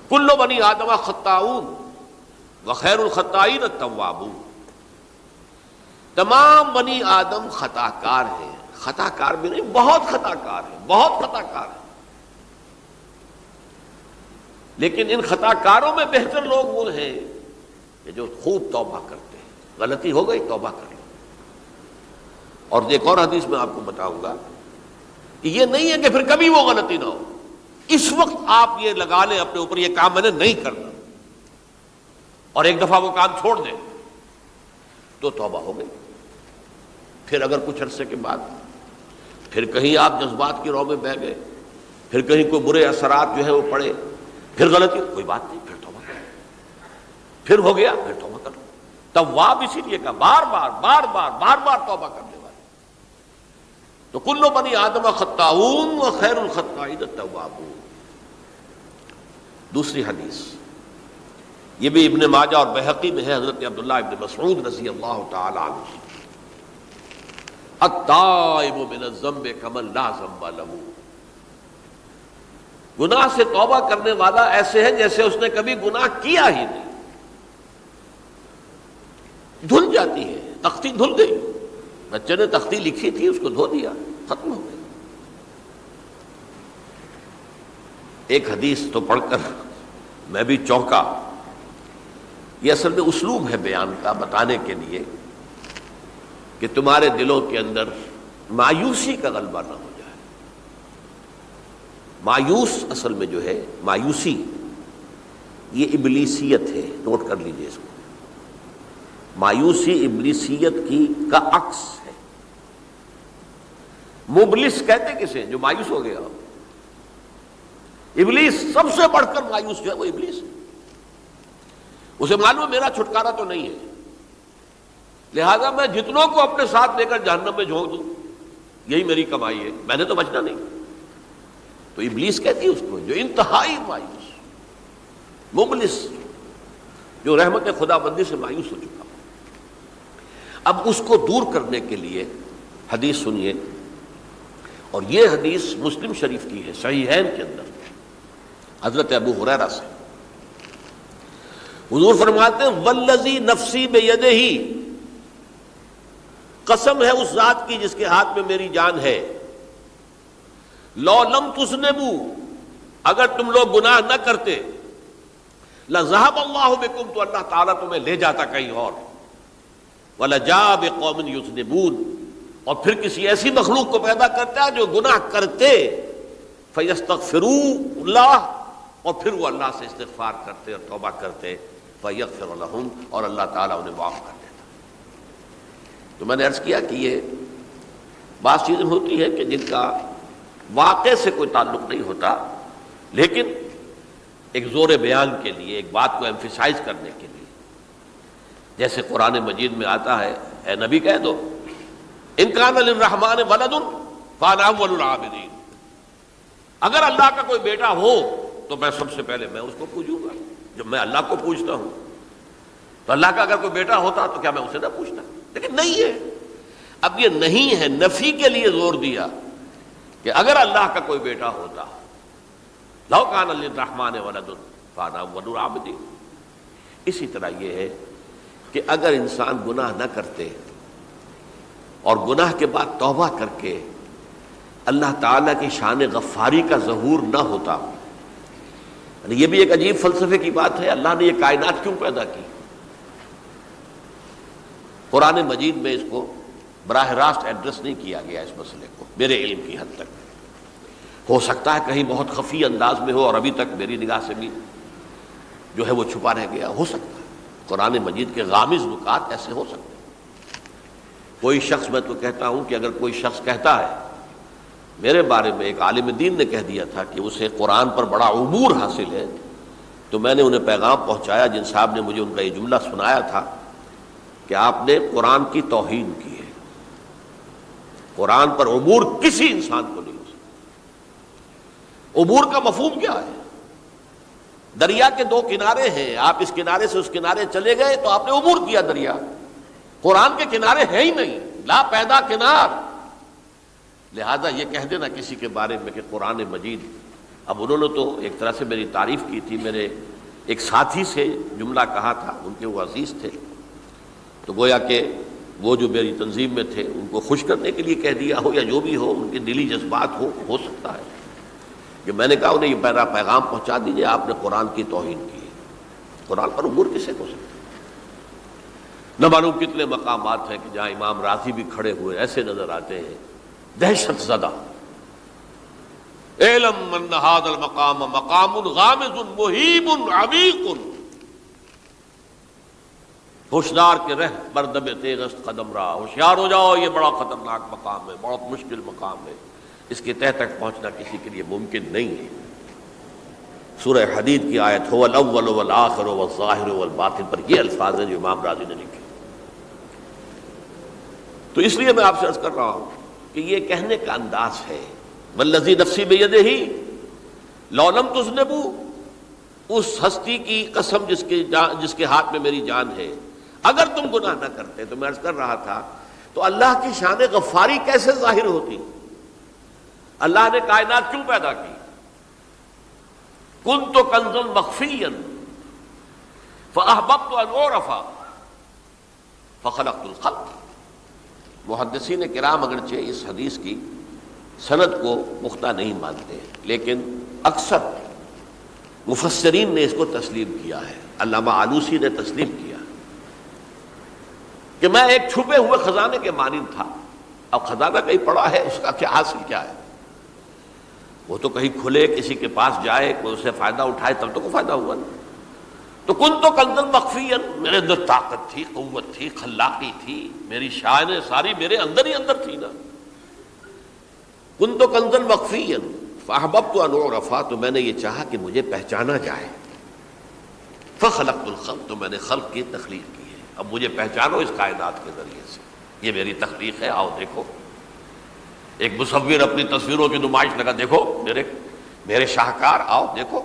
Speaker 1: کل بنی آدم خطاؤون وخیر الخطائین التوابون، تمام بنی آدم خطا کار ہیں، خطا کار بھی نہیں، بہت خطا کار ہیں، بہت خطا کار ہیں، لیکن ان خطا کاروں میں بہتر لوگ وہ ہیں کہ جو خوب توبہ کرتے ہیں، غلطی ہو گئی توبہ کر لو۔ اور ایک اور حدیث میں آپ کو بتاؤں گا کہ یہ نہیں ہے کہ پھر کبھی وہ غلطی نہ ہو، اس وقت آپ یہ لگا لیں اپنے اوپر یہ کام میں نے نہیں کرنا، اور ایک دفعہ وہ کام چھوڑ دیں تو توبہ ہو گئی۔ پھر اگر کچھ عرصے کے بعد پھر کہیں آپ جذبات کی رو میں بہہ گئے، پھر کہیں کوئی برے اثرات جو ہے وہ پڑے، پھر غلطی، کوئی بات نہیں، پھر توبہ کرو، پھر ہو گیا پھر توبہ کرو۔ تواب اسی لیے کہا بار بار بار بار بار بار توبہ کرنے والے۔ تو کل بنی آدم خطاؤون وخیر الخطائین التوابون۔ دوسری حدیث یہ بھی ابن ماجہ اور بہقی میں ہے، حضرت عبداللہ ابن مسعود رضی اللہ تعالی عنہ، التائب من الذنب کمن لا ذنب له، گناہ سے توبہ کرنے والا ایسے ہے جیسے اس نے کبھی گناہ کیا ہی نہیں۔ دھل جاتی ہے، تختی دھل گئی، بچے نے تختی لکھی تھی اس کو دھو دیا، ختم ہو گئی۔ ایک حدیث تو پڑھ کر میں بھی چونکا، یہ اصل میں اسلوب ہے بیان کا، بتانے کے لیے کہ تمہارے دلوں کے اندر مایوسی کا غلبہ نہ ہو جائے۔ مایوس اصل میں جو ہے مایوسی یہ ابلیسیت ہے، نوٹ کر لیجئے اس کو۔ مایوسی ابلیسیت کی کا عکس ہے۔ مبلس کہتے کسے؟ جو مایوس ہو گیا۔ ابلیس سب سے بڑھ کر مایوس جو ہے وہ ابلیس ہے، اسے معلوم میرا چھٹکارا تو نہیں ہے، لہذا میں جتنوں کو اپنے ساتھ لے کر جہنم میں جھونک دوں یہی میری کمائی ہے، میں نے تو بچنا نہیں۔ تو ابلیس کہتی ہے اس کو جو انتہائی مایوس، مبلس، جو رحمت خدا بندی سے مایوس ہو چکا۔ اب اس کو دور کرنے کے لیے حدیث سنیے، اور یہ حدیث مسلم شریف کی ہے، صحیحین کے اندر، حضرت ابو ہریرہ سے۔ حضور فرماتے ہیں والذی نفسی بیدہ، قسم ہے اس ذات کی جس کے ہاتھ میں میری جان ہے، لو لم تذنبوا، اگر تم لوگ گناہ نہ کرتے، لذهب اللہ بکم، تو اللہ تعالیٰ تمہیں لے جاتا کہیں اور، وَلَجَاءَ بِقَوْمٍ يُذْنِبُونَ، اور پھر کسی ایسی مخلوق کو پیدا کرتا ہے جو گناہ کرتے، فَيَسْتَغْفِرُوا اللَّهَ، اور پھر وہ اللہ سے استغفار کرتے اور توبہ کرتے فَيَغْفِرُ لَهُمْ، اور اللہ تعالیٰ انہیں معاف کر دیتا۔ تو میں نے عرض کیا کہ یہ بعض چیزیں ہوتی ہیں کہ جن کا واقع سے کوئی تعلق نہیں ہوتا، لیکن ایک زور بیان کے لیے، ایک بات کو ایمفیسائز کرنے کے لیے، جیسے قرآن مجید میں آتا ہے، اے نبی کہہ دو ان کان للرحمن ولد فانا اول العابدین، اگر اللہ کا کوئی بیٹا ہو تو میں سب سے پہلے میں اس کو پوجوں گا۔ جب میں اللہ کو پوجتا ہوں تو اللہ کا اگر کوئی بیٹا ہوتا تو کیا میں اسے نہ پوچھتا؟ لیکن نہیں ہے۔ اب یہ نہیں ہے، نفی کے لیے زور دیا کہ اگر اللہ کا کوئی بیٹا ہوتا، لو کان للرحمن ولد فانا اول العابدین۔ اسی طرح یہ ہے کہ اگر انسان گناہ نہ کرتے اور گناہ کے بعد توبہ کر کے اللہ تعالیٰ کی شان غفاری کا ظہور نہ ہوتا، یعنی یہ بھی ایک عجیب فلسفے کی بات ہے، اللہ نے یہ کائنات کیوں پیدا کی؟ قرآن مجید میں اس کو براہ راست ایڈریس نہیں کیا گیا اس مسئلے کو، میرے علم کی حد تک۔ ہو سکتا ہے کہیں بہت خفی انداز میں ہو اور ابھی تک میری نگاہ سے بھی جو ہے وہ چھپا رہ گیا، ہو سکتا ہے قرآن مجید کے غامض نکات ایسے ہو سکتے ہیں۔ کوئی شخص، میں تو کہتا ہوں کہ اگر کوئی شخص کہتا ہے، میرے بارے میں ایک عالم دین نے کہہ دیا تھا کہ اسے قرآن پر بڑا عبور حاصل ہے، تو میں نے انہیں پیغام پہنچایا، جن صاحب نے مجھے ان کا یہ جملہ سنایا تھا کہ آپ نے قرآن کی توہین کی ہے، قرآن پر عبور کسی انسان کو نہیں ہو سکتا۔ عبور کا مفہوم کیا ہے؟ دریا کے دو کنارے ہیں، آپ اس کنارے سے اس کنارے چلے گئے تو آپ نے عبور کیا دریا۔ قرآن کے کنارے ہیں ہی نہیں، لا پیدا کنار۔ لہذا یہ کہہ دینا کسی کے بارے میں کہ قرآن مجید، اب انہوں نے تو ایک طرح سے میری تعریف کی تھی، میرے ایک ساتھی سے جملہ کہا تھا، ان کے وہ عزیز تھے، تو گویا کہ وہ جو میری تنظیم میں تھے ان کو خوش کرنے کے لیے کہہ دیا ہو یا جو بھی ہو، ان کے دلی جذبات ہو سکتا ہے کہ میں نے کہا انہیں یہ میرا پیغام پہنچا دیجیے، آپ نے قرآن کی توہین کی ہے۔ قرآن پر عبور کسے ہو سکتا ہے؟ نہ معلوم کتنے مقامات ہیں کہ جہاں امام راضی بھی کھڑے ہوئے ایسے نظر آتے ہیں دہشت زدہ، اعلم ان ھذا المقام مقام غامض مہیب عمیق، ہوشیار کے رہ بردم تیغست قدم را، ہوشیار ہو جاؤ، یہ بڑا خطرناک مقام ہے، بہت مشکل مقام ہے، اس کے تہ تک پہنچنا کسی کے لیے ممکن نہیں ہے۔ سورہ حدید کی آیت هو الاول والآخر والظاہر والباطن پر یہ الفاظ ہیں جو امام راضی نے لکھے۔ تو اس لیے میں آپ سے عرض کر رہا ہوں کہ یہ کہنے کا انداز ہے، والذی نفسی بیدہ لو لم تذنبوا، اس ہستی کی قسم جس کے ہاتھ میں میری جان ہے، اگر تم گناہ نہ کرتے، تو میں عرض کر رہا تھا تو اللہ کی شان غفاری کیسے ظاہر ہوتی؟ اللہ نے کائنات کیوں پیدا کی؟ کنت کنزا مخفیا فاحببت ان اعرف فخلقت الخلق۔ محدثین کرام اگرچہ اس حدیث کی سند کو پختہ نہیں مانتے، لیکن اکثر مفسرین نے اس کو تسلیم کیا ہے۔ علامہ آلوسی نے تسلیم کیا کہ میں ایک چھپے ہوئے خزانے کے مانند تھا۔ اب خزانہ کہیں پڑا ہے، اس کا کیا حاصل کیا ہے؟ وہ تو کہیں کھلے، کسی کے پاس جائے، کوئی اسے فائدہ اٹھائے تب تو کوئی فائدہ ہوا نا۔ تو کنت کنزا مخفیا، میرے اندر طاقت تھی، قوت تھی، خلاقی تھی، میری شان ساری میرے اندر ہی اندر تھی نا۔ کنت کنزا مخفیا فاحببت ان اعرف، تو میں نے یہ چاہا کہ مجھے پہچانا جائے۔ فخلقت الخلق، تو میں نے خلق کی تخلیق کی ہے، اب مجھے پہچانو اس کائنات کے ذریعے سے، یہ میری تخلیق ہے، آؤ دیکھو۔ ایک مصور اپنی تصویروں کی نمائش لگا، دیکھو میرے شاہکار، آؤ دیکھو،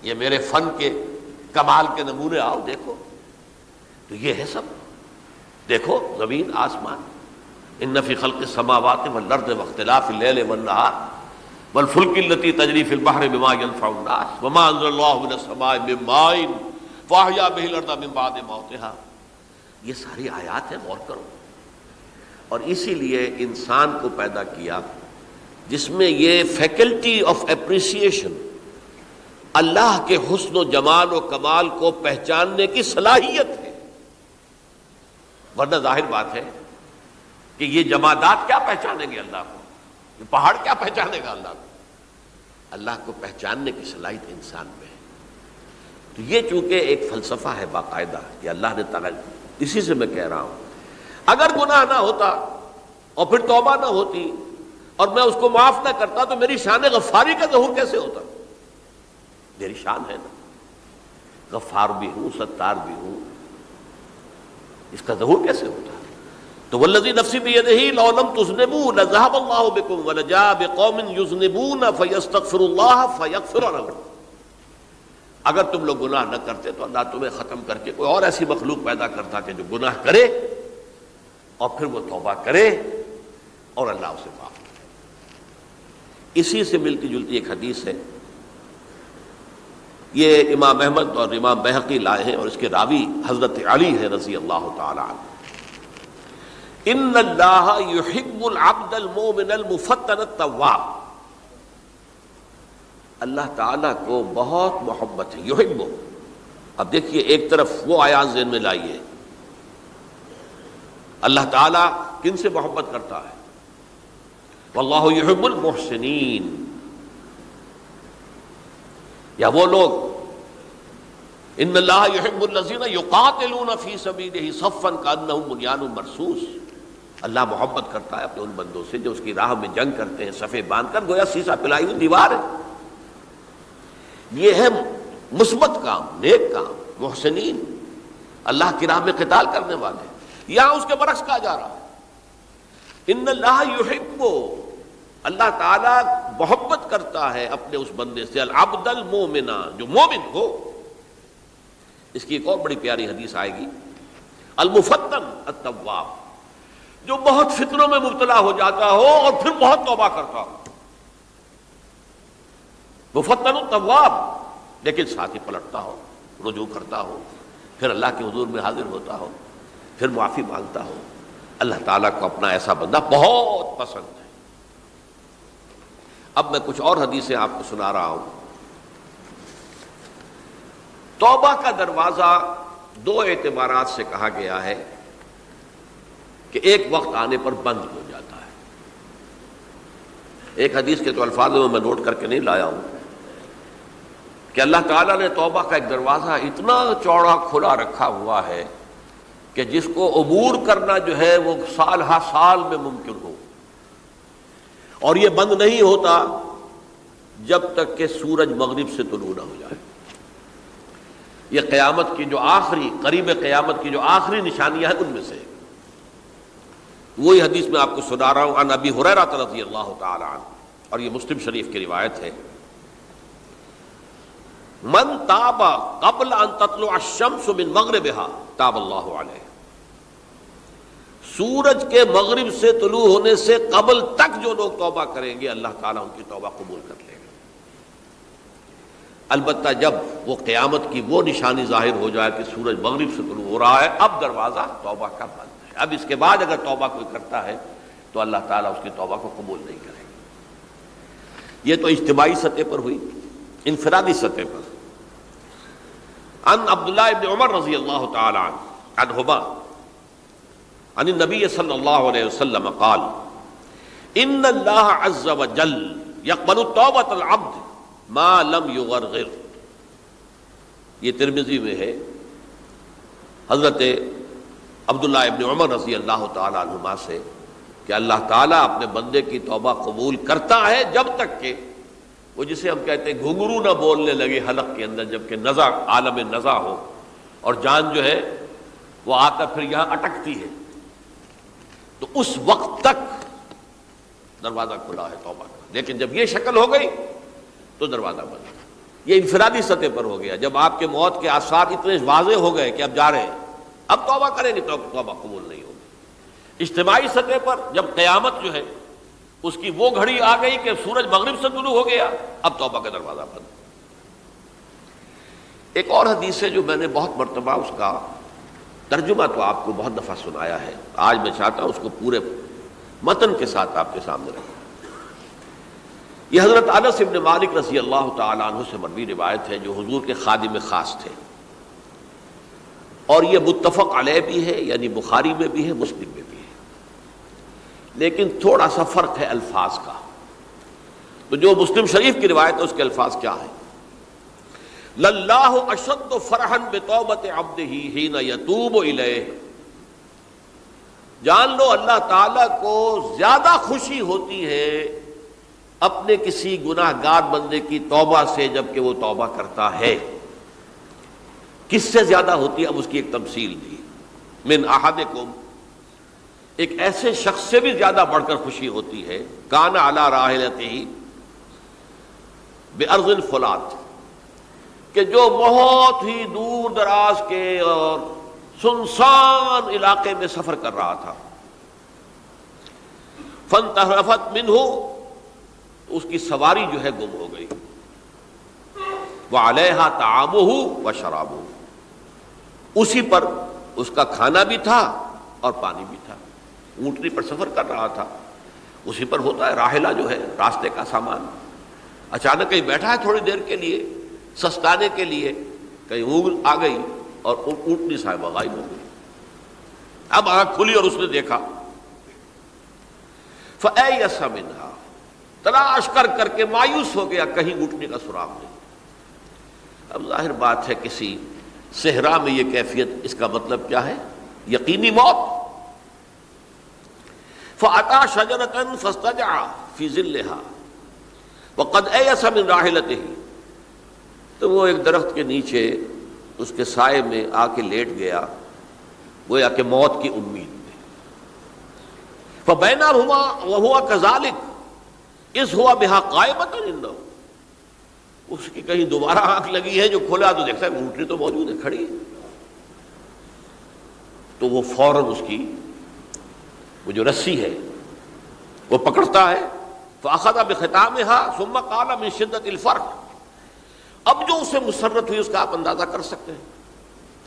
Speaker 1: یہ میرے فن کے کمال کے نمونے، آؤ دیکھو۔ تو یہ ہے سب، دیکھو زمین آسمان، ان فی خلق السماوات والارض واختلاف اللیل والنہار والفلک التی تجری فی البحر بما ینفع الناس وما انزل اللہ من السماء من ماء فاحیا بہ الارض من بعد موتہا۔ یہ ساری آیات ہیں، غور کرو۔ اور اسی لیے انسان کو پیدا کیا جس میں یہ فیکلٹی آف اپریسیشن، اللہ کے حسن و جمال و کمال کو پہچاننے کی صلاحیت ہے۔ ورنہ ظاہر بات ہے کہ یہ جمادات کیا پہچانیں گے اللہ کو؟ یہ پہاڑ کیا پہچانے گا اللہ کو؟ اللہ کو پہچاننے کی صلاحیت انسان میں ہے. تو یہ چونکہ ایک فلسفہ ہے باقاعدہ کہ اللہ نے تعالیٰ، اسی سے میں کہہ رہا ہوں اگر گناہ نہ ہوتا اور پھر توبہ نہ ہوتی اور میں اس کو معاف نہ کرتا تو میری شان غفاری کا ظہور کیسے ہوتا؟ میری شان ہے نا، غفار بھی ہوں، ستار بھی ہوں، اس کا ظہور کیسے ہوتا؟ تو والذی نفسی بیدہ لو لم تذنبوا لذهب اللہ بکم ولجاء بقوم یذنبون فیستغفروا اللہ فیغفر لهم. اگر تم لوگ گناہ نہ کرتے تو اللہ تمہیں ختم کر کے کوئی اور ایسی مخلوق پیدا کرتا کہ جو گناہ کرے اور پھر وہ توبہ کرے اور اللہ اسے معاف کرے. اسی سے ملتی جلتی ایک حدیث ہے، یہ امام احمد اور امام بہقی لائے ہیں اور اس کے راوی حضرت علی ہے رضی اللہ تعالی عنہ. ان اللہ یحب العبد المؤمن المفتن التواب. اللہ تعالیٰ کو بہت محبت ہے، یحب. اب دیکھیے ایک طرف وہ آیات ذہن میں لائیے، اللہ تعالیٰ کن سے محبت کرتا ہے؟ واللہ یحب المحسنین. یا وہ لوگ ان اللہ یحب الذین یقاتلون فی سبیلہ صفا کانہم بنیان مرصوص. اللہ محبت کرتا ہے اپنے ان بندوں سے جو اس کی راہ میں جنگ کرتے ہیں صفے باندھ کر، گویا سیسا پلائی ہوئی دیوار ہے. یہ ہے مثبت کام، نیک کام، محسنین، اللہ کی راہ میں قتال کرنے والے. یہاں اس کے برعکس کہا جا رہا ہے ان اللہ یحب، اللہ تعالیٰ محبت کرتا ہے اپنے اس بندے سے العبد المومن، جو مومن ہو. اس کی ایک اور بڑی پیاری حدیث آئے گی، المفتن التواب، جو بہت فتنوں میں مبتلا ہو جاتا ہو اور پھر بہت توبہ کرتا ہو. مفتن التواب، لیکن ساتھ ہی پلٹتا ہو، رجوع کرتا ہو، پھر اللہ کے حضور میں حاضر ہوتا ہو، پھر معافی مانگتا ہو. اللہ تعالیٰ کو اپنا ایسا بندہ بہت پسند ہے. اب میں کچھ اور حدیثیں آپ کو سنا رہا ہوں. توبہ کا دروازہ دو اعتبارات سے کہا گیا ہے کہ ایک وقت آنے پر بند ہو جاتا ہے. ایک حدیث کے تو الفاظ میں نوٹ کر کے نہیں لایا ہوں کہ اللہ تعالیٰ نے توبہ کا ایک دروازہ اتنا چوڑا کھلا رکھا ہوا ہے کہ جس کو عبور کرنا جو ہے وہ سال ہا سال میں ممکن ہو، اور یہ بند نہیں ہوتا جب تک کہ سورج مغرب سے طلوع نہ ہو جائے. یہ قیامت کی جو آخری، قریب قیامت کی جو آخری نشانیاں ہیں ان میں سے وہی حدیث میں آپ کو سنا رہا ہوں. عن ابی ہریرہ رضی اللہ تعالی عنہ، اور یہ مسلم شریف کی روایت ہے، من تاب قبل ان تطلع الشمس من مغربها تاب اللہ علیہ. سورج کے مغرب سے طلوع ہونے سے قبل تک جو لوگ توبہ کریں گے اللہ تعالیٰ ان کی توبہ قبول کر لے گا. البتہ جب وہ قیامت کی وہ نشانی ظاہر ہو جائے کہ سورج مغرب سے طلوع ہو رہا ہے، اب دروازہ توبہ کا بند ہے. اب اس کے بعد اگر توبہ کوئی کرتا ہے تو اللہ تعالیٰ اس کی توبہ کو قبول نہیں کرے گا. یہ تو اجتماعی سطح پر ہوئی. انفرادی سطح پر عن عبداللہ ابن عمر رضی اللہ تعالی عنہما عن النبی صلی اللہ علیہ وسلم قال ان اللہ عز وجل یقبل توبۃ العبد ما لم یغرغر. یہ ترمذی میں ہے حضرت عبداللہ ابن عمر رضی اللہ تعالی عنہما سے کہ اللہ تعالیٰ اپنے بندے کی توبہ قبول کرتا ہے جب تک کہ وہ جسے ہم کہتے ہیں گھنگرو نہ بولنے لگے حلق کے اندر، جبکہ نزع، عالم نزع ہو اور جان جو ہے وہ آ کر پھر یہاں اٹکتی ہے، تو اس وقت تک دروازہ کھلا ہے توبہ کا. لیکن جب یہ شکل ہو گئی تو دروازہ بند. یہ انفرادی سطح پر ہو گیا. جب آپ کے موت کے آثار اتنے واضح ہو گئے کہ اب جا رہے ہیں، اب توبہ کریں گے تو توبہ قبول نہیں ہوگی. اجتماعی سطح پر جب قیامت جو ہے اس کی وہ گھڑی آ گئی کہ سورج مغرب سے طلوع ہو گیا، اب توبہ کا دروازہ بند. ایک اور حدیث ہے جو میں نے بہت مرتبہ اس کا ترجمہ تو آپ کو بہت دفعہ سنایا ہے، آج میں چاہتا ہوں اس کو پورے متن کے ساتھ آپ کے سامنے رکھوں. یہ حضرت انس بن مالک رضی اللہ تعالی عنہ سے مروی روایت ہے جو حضور کے خادم خاص تھے، اور یہ متفق علیہ بھی ہے، یعنی بخاری میں بھی ہے، مسلم میں بھی ہے، لیکن تھوڑا سا فرق ہے الفاظ کا. تو جو مسلم شریف کی روایت ہے اس کے الفاظ کیا ہے؟ للہ اشد فرحا بتوبۃ عبدہ حین یتوب الیہ، جان لو اللہ تعالیٰ کو زیادہ خوشی ہوتی ہے اپنے کسی گناہ گار بندے کی توبہ سے جب کہ وہ توبہ کرتا ہے۔ کس سے زیادہ ہوتی ہے؟ اب اس کی ایک تمثیل دی، من احدکم، ایک ایسے شخص سے بھی زیادہ بڑھ کر خوشی ہوتی ہے، کان علی راحلتہ بارض الفلات، کہ جو بہت ہی دور دراز کے اور سنسان علاقے میں سفر کر رہا تھا، فانتحرفت منہ، اس کی سواری جو ہے گم ہو گئی، وعلیہا طعامہ وشرابہ، اسی پر اس کا کھانا بھی تھا اور پانی بھی تھا، اونٹنی پر سفر کر رہا تھا، اسی پر ہوتا ہے راحلہ جو ہے راستے کا سامان، اچانک کہیں بیٹھا ہے تھوڑی دیر کے لیے سستانے کے لیے، کہیں اونگ آ گئی اور اونٹنی صاحبہ غائب ہو گئی۔ اب آنکھ کھلی اور اس نے دیکھا، فَأَيَّسَ مِنْهَا، تلاش کر کر کے مایوس ہو گیا، کہیں اونٹنی کا سراغ نہیں۔ اب ظاہر بات ہے کسی صحرا میں یہ کیفیت، اس کا مطلب کیا ہے؟ یقینی موت۔ فَأَتَى شَجَرَةً فَاسْتَجَعَ فِي ظِلِّهَا وَقَدْ أَيَسَ مِنْ رَاحِلَتِهِ، تو وہ ایک درخت کے نیچے اس کے سائے میں آ کے لیٹ گیا، گویا کہ موت کی امید میں۔ فَبَيْنَهُمَا وَهُوَ كَذَلِكَ إِذْ هُوَ بِهَا قَائِمَةٌ عِندَهُ، اس کی کہیں دوبارہ آنکھ لگی ہے، جو کھولا تو دیکھتا ہے اونٹنی تو موجود ہے، کھڑی ہے، تو وہ فوراً اس کی وہ جو رسی ہے وہ پکڑتا ہے، فَأَخَذَ بِخِتَامِهَا ثُمَّ قَالَ مِن شِدَّةِ الْفَرْحِ، اب جو اسے مسرت ہوئی اس کا آپ اندازہ کر سکتے ہیں،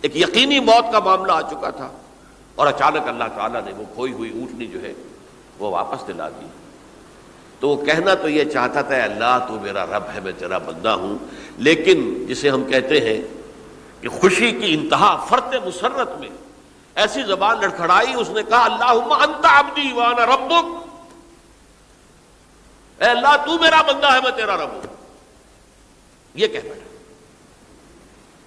Speaker 1: ایک یقینی موت کا معاملہ آ چکا تھا، اور اچانک اللہ تعالیٰ نے وہ کھوئی ہوئی اونٹنی جو ہے وہ واپس دلا دی۔ تو وہ کہنا تو یہ چاہتا تھا، اللہ تو میرا رب ہے، میں تیرا بندہ ہوں، لیکن جسے ہم کہتے ہیں کہ خوشی کی انتہا فرط مسرت میں ایسی زبان لڑکھڑائی، اس نے کہا اللہم انت عبدی وانا ربک، اے اللہ تو میرا بندہ ہے، میں تیرا رب ہوں، یہ کہہ بیٹھا۔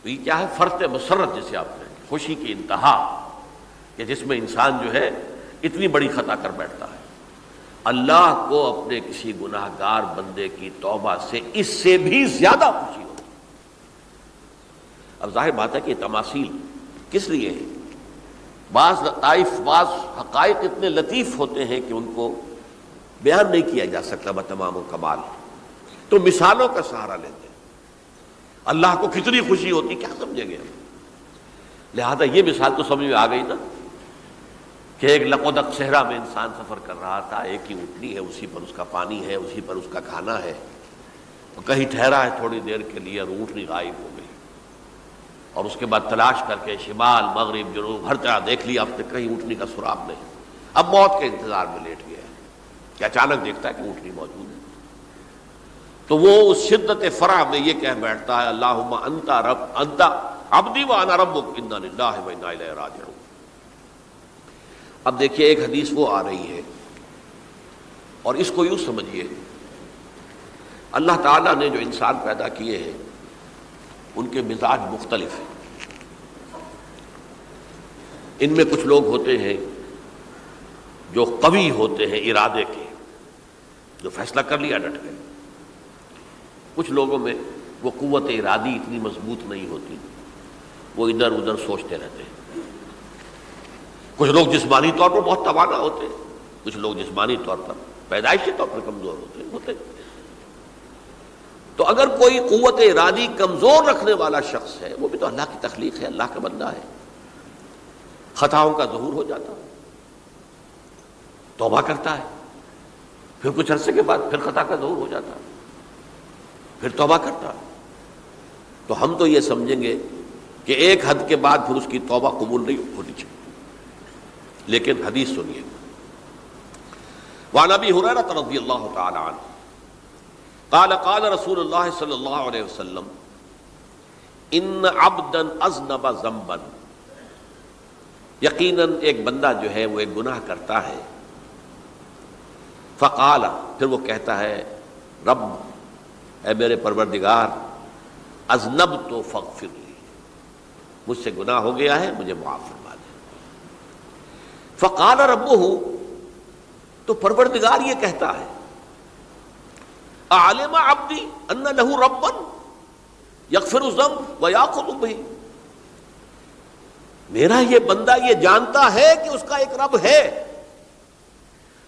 Speaker 1: تو یہ کیا ہے؟ فرط مسرت جسے آپ کہیں، خوشی کی انتہا، کہ جس میں انسان جو ہے اتنی بڑی خطا کر بیٹھتا ہے۔ اللہ کو اپنے کسی گناہ گار بندے کی توبہ سے اس سے بھی زیادہ خوشی ہوتی۔ اب ظاہر بات ہے کہ یہ تماثیل کس لیے ہے؟ بعض لطائف، بعض حقائق اتنے لطیف ہوتے ہیں کہ ان کو بیان نہیں کیا جا سکتا بتمام و کمال، تو مثالوں کا سہارا لیتے ہیں۔ اللہ کو کتنی خوشی ہوتی کیا سمجھیں گے؟ لہذا یہ مثال تو سمجھ میں آ گئی نا، کہ ایک لقودق صحرا میں انسان سفر کر رہا تھا، ایک ہی اونٹنی ہے، اسی پر اس کا پانی ہے، اسی پر اس کا کھانا ہے، اور کہیں ٹھہرا ہے تھوڑی دیر کے لیے اور اونٹنی غائب ہو گئی، اور اس کے بعد تلاش کر کے شمال مغرب جنوب ہر طرح دیکھ لیا، اب تک کہیں اونٹنی کا سراغ نہیں، اب موت کے انتظار میں لیٹ گیا ہے کہ اچانک دیکھتا ہے کہ اونٹنی موجود ہے، تو وہ اس شدت فرح میں یہ کہہ بیٹھتا ہے اللہم انت عبدی وانا ربک انا للہ و انا الیہ راجعون۔ اب دیکھیے ایک حدیث وہ آ رہی ہے، اور اس کو یوں سمجھیے، اللہ تعالیٰ نے جو انسان پیدا کیے ہیں ان کے مزاج مختلف ہیں۔ ان میں کچھ لوگ ہوتے ہیں جو قوی ہوتے ہیں ارادے کے، جو فیصلہ کر لیا ڈٹ گئے، کچھ لوگوں میں وہ قوت ارادی اتنی مضبوط نہیں ہوتی، وہ ادھر ادھر سوچتے رہتے ہیں۔ کچھ لوگ جسمانی طور پر بہت توانا ہوتے ہیں، کچھ لوگ جسمانی طور پر پیدائشی طور پر کمزور ہوتے ہیں۔ تو اگر کوئی قوت ارادی کمزور رکھنے والا شخص ہے، وہ بھی تو اللہ کی تخلیق ہے، اللہ کا بندہ ہے، خطاؤں کا ظہور ہو جاتا ہے، توبہ کرتا ہے، پھر کچھ عرصے کے بعد پھر خطا کا ظہور ہو جاتا ہے، پھر توبہ کرتا ہے، تو ہم تو یہ سمجھیں گے کہ ایک حد کے بعد پھر اس کی توبہ قبول نہیں ہونی چاہیے۔ لیکن حدیث سنیے، وعن ابی ہریرہ رضی اللہ تعالی عنہ قال قال رسول اللہ صلی اللہ علیہ وسلم ان عبدا اذنب ذنبا، یقیناً ایک بندہ جو ہے وہ ایک گناہ کرتا ہے، فقال، پھر وہ کہتا ہے رب اے میرے پروردگار اذنبت فاغفر لی، مجھ سے گناہ ہو گیا ہے، مجھے معاف فرما دے۔ فقال ربہ، تو پروردگار یہ کہتا ہے اعلم عبدی ان لہ ربا یغفر الذنب ویأخذ بہ، میرا یہ بندہ یہ جانتا ہے کہ اس کا ایک رب ہے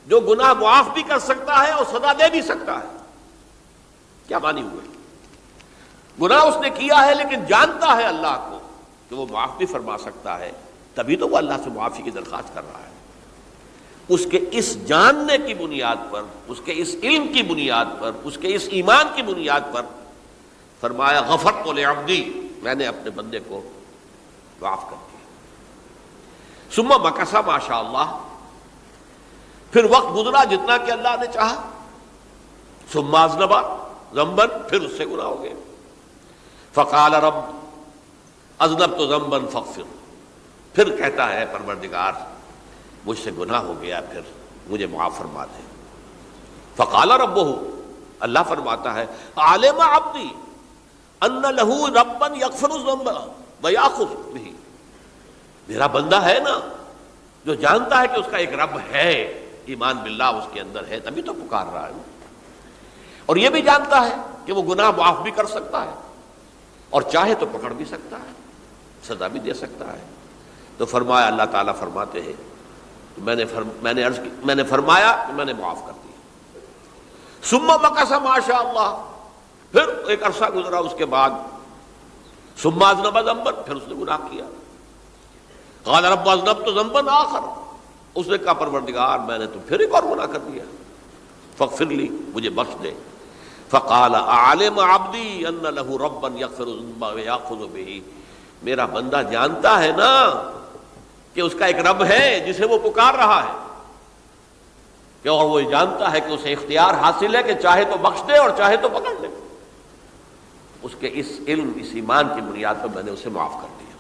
Speaker 1: جو گناہ معاف بھی کر سکتا ہے اور سزا دے بھی سکتا ہے۔ کیا معنی ہوئے؟ گناہ اس نے کیا ہے لیکن جانتا ہے اللہ کو کہ وہ معاف بھی فرما سکتا ہے، تبھی تو وہ اللہ سے معافی کی درخواست کر رہا ہے۔ اس کے اس جاننے کی بنیاد پر، اس کے اس علم کی بنیاد پر، اس کے اس ایمان کی بنیاد پر فرمایا غفرت لعبدی، میں نے اپنے بندے کو معاف کر دیا۔ ثم مکث ما شاء اللہ، پھر وقت گزرا جتنا کہ اللہ نے چاہا۔ ثم اذنب ذنبا، پھر اس سے گناہ ہو گئے۔ فقال رب اذنبت ذنبا فاغفر، پھر کہتا ہے پروردگار مجھ سے گناہ ہو گیا، پھر مجھے معاف فرما دے۔ فقال ربہ، اللہ فرماتا ہے علم عبدی ان لہ ربا یغفر الذنب ویأخذ بہ، میرا بندہ ہے نا جو جانتا ہے کہ اس کا ایک رب ہے، ایمان باللہ اس کے اندر ہے، تبھی تو پکار رہا ہے، اور یہ بھی جانتا ہے کہ وہ گناہ معاف بھی کر سکتا ہے اور چاہے تو پکڑ بھی سکتا ہے، سزا بھی دے سکتا ہے۔ تو فرمایا، اللہ تعالیٰ فرماتے ہیں میں نے فرمایا کہ میں نے معاف کر دیا۔ ثم مکث ما شاء اللہ، پھر ایک عرصہ گزرا اس کے بعد۔ ثم اذنب ذنبا، پھر اس نے گناہ کیا۔ قال رب اذنبت ذنبا آخر، اس نے کہا پروردگار میں نے تو پھر ایک اور گناہ کر دیا، فاغفر لی، مجھے بخش دے۔ فقال اعلم عبدی ان لہ ربا یغفر الذنب ویأخذ بہ، میرا بندہ جانتا ہے نا کہ اس کا ایک رب ہے جسے وہ پکار رہا ہے، کہ اور وہ جانتا ہے کہ اسے اختیار حاصل ہے کہ چاہے تو بخش دے اور چاہے تو پکڑ لے۔ اس کے اس علم، اس ایمان کی بنیاد پر میں نے اسے معاف کر دیا۔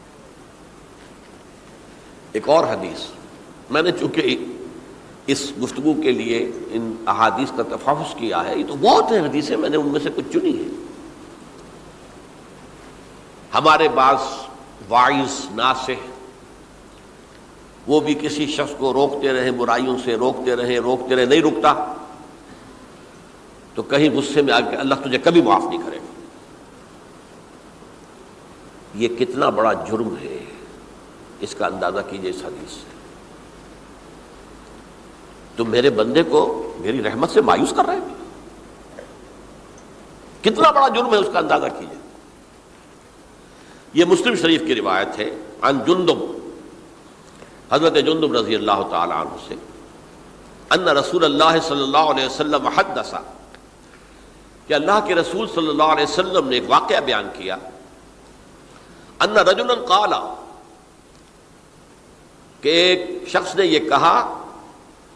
Speaker 1: ایک اور حدیث، میں نے چونکہ اس گفتگو کے لیے ان احادیث کا تفحص کیا ہے، یہ تو بہت ہیں حدیثیں، میں نے ان میں سے کچھ چنی ہیں۔ ہمارے بعض واعظ ناصح وہ بھی کسی شخص کو روکتے رہے، برائیوں سے روکتے رہے، نہیں رکتا، تو کہیں غصے میں آ کے اللہ تجھے کبھی معاف نہیں کرے گا۔ یہ کتنا بڑا جرم ہے، اس کا اندازہ کیجئے اس حدیث سے۔ تم میرے بندے کو میری رحمت سے مایوس کر رہے ہیں، کتنا بڑا جرم ہے، اس کا اندازہ کیجئے۔ یہ مسلم شریف کی روایت ہے، عن جندب، حضرت جندب رضی اللہ تعالی عنہ سے، ان رسول اللہ صلی اللہ علیہ وسلم حدث، کہ اللہ کے رسول صلی اللہ علیہ وسلم نے ایک واقعہ بیان کیا، ان رجلا قال، کہ ایک شخص نے یہ کہا،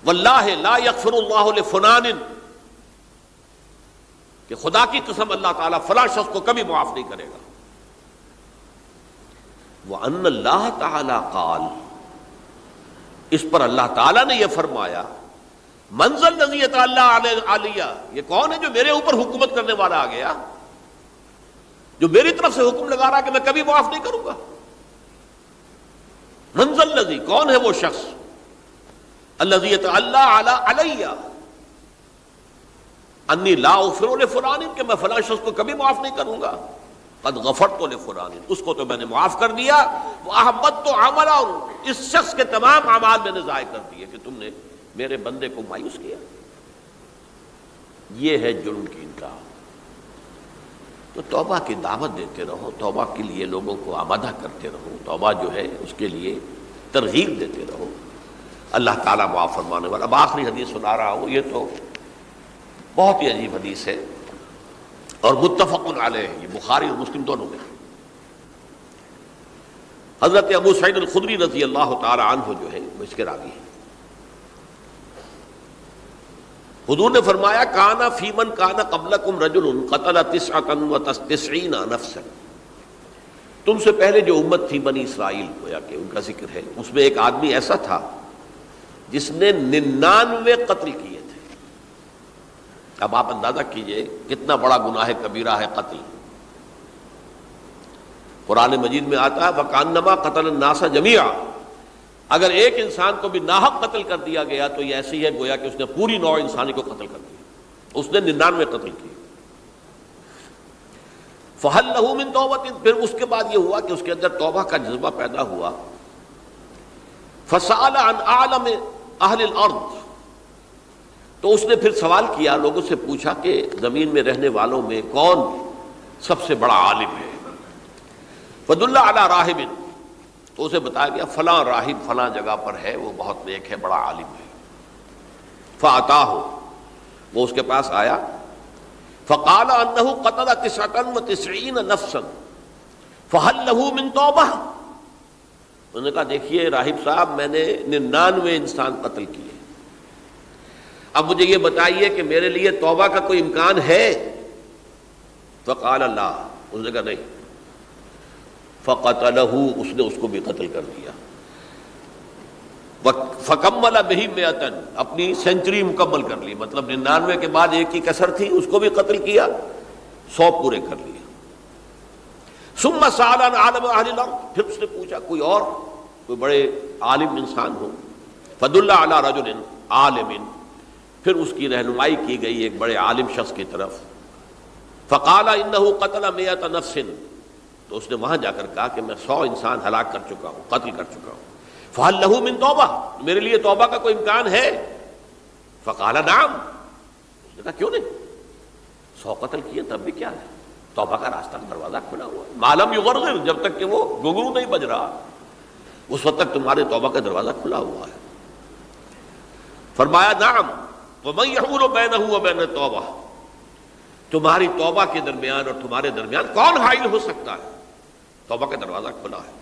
Speaker 1: واللہ لا یغفر اللہ لفلان، کہ خدا کی قسم اللہ تعالیٰ فلاں شخص کو کبھی معاف نہیں کرے گا۔ وَأَنَّ اللَّهَ تَعَالَى قَالَ، اس پر اللہ تعالیٰ نے یہ فرمایا، مَنْ ذَا الَّذِي يَتَعَلَّى عَلَيَّ، یہ کون ہے جو میرے اوپر حکومت کرنے والا آ گیا، جو میری طرف سے حکم لگا رہا کہ میں کبھی معاف نہیں کروں گا۔ مَنْ ذَا الَّذِي، کون ہے وہ شخص، الَّذِي يَتَعَلَّى عَلَيَّ انی لا اغفر لفلان، کہ میں فلاں شخص کو کبھی معاف نہیں کروں گا، قد غفرت لفلان، اس کو تو میں نے معاف کر دیا، وَأَحْبَطْتُ عَمَلَهُ، اس شخص کے تمام اعمال میں نے ضائع کر دیے کہ تم نے میرے بندے کو مایوس کیا۔ یہ ہے جرم کی انتہا۔ تو توبہ کی دعوت دیتے رہو، توبہ کے لیے لوگوں کو آمادہ کرتے رہو، توبہ جو ہے اس کے لیے ترغیب دیتے رہو، اللہ تعالیٰ معاف فرمانے والا۔ اب آخری حدیث سنا رہا ہوں، یہ تو بہت ہی عجیب حدیث ہے اور متفق علیہ، یہ بخاری اور مسلم دونوں میں۔ حضرت ابو سعید الخدری رضی اللہ تعالی عنہ جو ہے وہ اس کے راوی ہیں۔ حضور نے فرمایا، کانا فی من کانا قبلکم رجل قتل 99 نفسا، تم سے پہلے جو امت تھی بنی اسرائیل، گویا کہ ان کا ذکر ہے، اس میں ایک آدمی ایسا تھا جس نے 99 قتل کیے تھے۔ اب آپ اندازہ کیجئے کتنا بڑا گناہ کبیرہ ہے قتل. قرآن مجید میں آتا ہے وَكَأَنَّمَا قَتَلَ النَّاسَ جَمِيعًا، اگر ایک انسان کو بھی ناحق قتل کر دیا گیا تو یہ ایسی ہے گویا کہ اس نے پوری نوع انسانی کو قتل کر دیا. اس نے 99 قتل کیے. فَهَلْ لَهُ مِن تَوْبَةٍ، پھر اس کے بعد یہ ہوا کہ اس کے اندر توبہ کا جذبہ پیدا ہوا. فَسَأَلَ عَنْ أَعْلَمِ أَهْلِ الْأَرْضِ، تو اس نے پھر سوال کیا، لوگوں سے پوچھا کہ زمین میں رہنے والوں میں کون سب سے بڑا عالم ہے. فَدُلَّ عَلَىٰ رَاهِبٍ، تو اسے بتایا گیا فلاں راہب فلاں جگہ پر ہے، وہ بہت نیک ہے، بڑا عالم ہے. فَأَتَاهُ، وہ اس کے پاس آیا. فقال انه قتل 99 نفسا فهل له من توبہ، انہوں نے کہا دیکھیے راہب صاحب میں نے 99 انسان قتل کیے، اب مجھے یہ بتائیے کہ میرے لیے توبہ کا کوئی امکان ہے؟ فقال لا، اس نے کہا نہیں. فقتله، اس نے اس کو بھی قتل کر دیا. فکمل بہ 100، اپنی سینچری مکمل کر لی، مطلب 99 کے بعد ایک کی کسر تھی، اس کو بھی قتل کیا، 100 پورے کر لیے. ثم سأل عن عالم اہل الارض، پھر اس نے پوچھا کوئی اور کوئی بڑے عالم انسان ہو. فدل علی رجل عالم، پھر اس کی رہنمائی کی گئی ایک بڑے عالم شخص کی طرف. فقال انه قتل 100 نفس، تو اس نے وہاں جا کر کہا کہ میں 100 انسان ہلاک کر چکا ہوں، قتل کر چکا ہوں. فَهَلْ لَهُ مِن توبہ، میرے لیے توبہ کا کوئی امکان ہے؟ فقال نعم، اس نے کہا کیوں نہیں، 100 قتل کیے تب بھی کیا ہے، توبہ کا راستہ دروازہ کھلا ہوا ہے. ما لم یغرغر، جب تک کہ وہ گھنگرو نہیں بج رہا اس وقت تک تمہارے توبہ کا دروازہ کھلا ہوا ہے. فرمایا نعم ومن یحول بینہ وبین التوبہ، تمہاری توبہ کے درمیان اور تمہارے درمیان کون حائل ہو سکتا ہے، توبہ کا دروازہ کھلا ہے.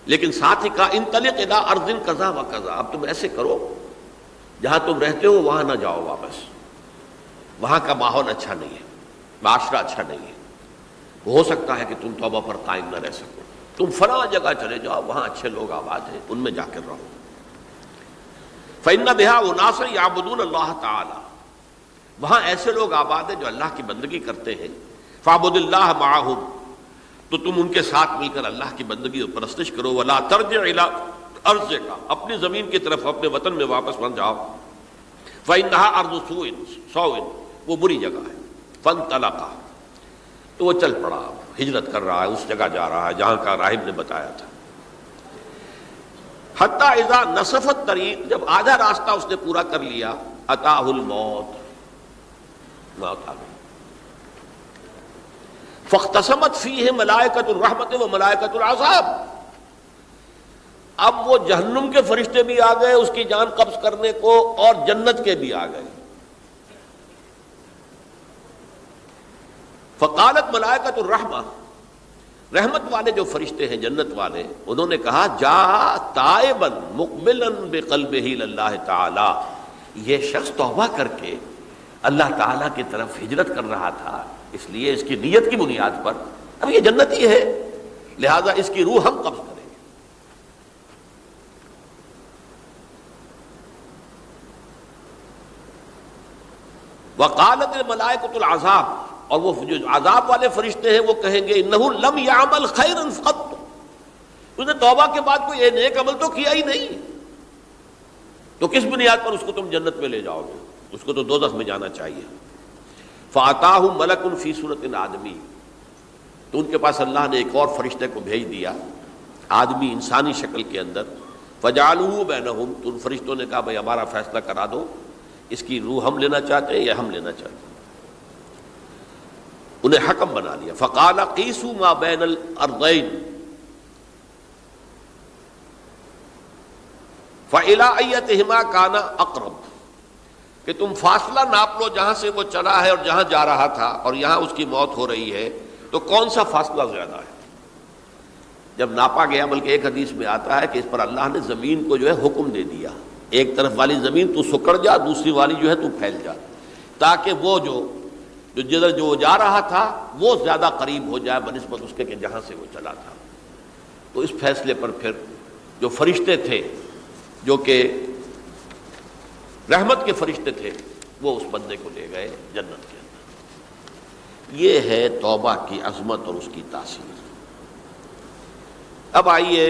Speaker 1: لیکن ساتھ ہی کہا انطلق الی ارض کذا و کذا، اب تم ایسے کرو جہاں تم رہتے ہو وہاں نہ جاؤ واپس، وہاں کا ماحول اچھا نہیں ہے، معاشرہ اچھا نہیں ہے، ہو سکتا ہے کہ تم توبہ پر قائم نہ رہ سکو، تم فلاں جگہ چلے جاؤ وہاں اچھے لوگ آباد ہیں ان میں جا کر رہو. فإن بها أناسا يعبدون اللہ تعالی، وہاں ایسے لوگ آباد ہیں جو اللہ کی بندگی کرتے ہیں. فاعبد اللہ معهم، تو تم ان کے ساتھ مل کر اللہ کی بندگی اور پرستش کرو. ولا ترجع الی ارضک، اپنی زمین کی طرف اپنے وطن میں واپس نہ جاؤ. فإنها ارض سوء، وہ بری جگہ ہے. فانطلقا، تو وہ چل پڑا، ہجرت کر رہا ہے، اس جگہ جا رہا ہے جہاں کا راہب نے بتایا تھا. حتی اذا نصف الطریق، جب آدھا راستہ اس نے پورا کر لیا، اتاہ الموت، موت آ گئی. فاختصمت فیہ ملائکۃ الرحمت و ملائکۃ العذاب، اب وہ جہنم کے فرشتے بھی آ گئے اس کی جان قبض کرنے کو اور جنت کے بھی آ گئے. فقالت ملائکۃ الرحمہ، رحمت والے جو فرشتے ہیں جنت والے، انہوں نے کہا جا تائبا مقبلا بقلبہ اللہ تعالی، یہ شخص توبہ کر کے اللہ تعالیٰ کی طرف ہجرت کر رہا تھا، اس لیے اس کی نیت کی بنیاد پر اب یہ جنتی ہے، لہذا اس کی روح ہم قبض کریں گے. وقالت الملائکۃ العذاب، اور وہ جو عذاب والے فرشتے ہیں وہ کہیں گے انہ لم یعمل خیرا قط، اس نے توبہ کے بعد کوئی نیک عمل تو کیا ہی نہیں، تو کس بنیاد پر اس کو تم جنت میں لے جاؤ گے، اس کو تو دوزخ میں جانا چاہیے. فَأَتَاهُ مَلَكٌ فِي صُورَةٍ آدمی، تو ان کے پاس اللہ نے ایک اور فرشتے کو بھیج دیا آدمی انسانی شکل کے اندر. فَجَعَلُوهُ بَيْنَهُمْ، تو ان فرشتوں نے کہا بھائی ہمارا فیصلہ کرا دو، اس کی روح ہم لینا چاہتے ہیں یا ہم لینا چاہتے ہیں. انہیں حکم بنا لیا. فَقَالَ قِيسُوا مَا بَيْنَ الْأَرْضَيْنِ فَإِلَىٰ أَيَّتِهِمَا كَانَ أَقْرَبُ، کہ تم فاصلہ ناپ لو جہاں سے وہ چلا ہے اور جہاں جا رہا تھا اور یہاں اس کی موت ہو رہی ہے، تو کون سا فاصلہ زیادہ ہے. جب ناپا گیا، بلکہ ایک حدیث میں آتا ہے کہ اس پر اللہ نے زمین کو جو ہے حکم دے دیا، ایک طرف والی زمین تو سکڑ جا، دوسری والی جو ہے تو پھیل جا، تاکہ وہ جدھر جو جا رہا تھا وہ زیادہ قریب ہو جائے بنسبت اس کے کہ جہاں سے وہ چلا تھا. تو اس فیصلے پر پھر جو فرشتے تھے جو کہ رحمت کے فرشتے تھے وہ اس بندے کو لے گئے جنت کے اندر۔ یہ ہے توبہ کی عظمت اور اس کی تاثیر۔ اب آئیے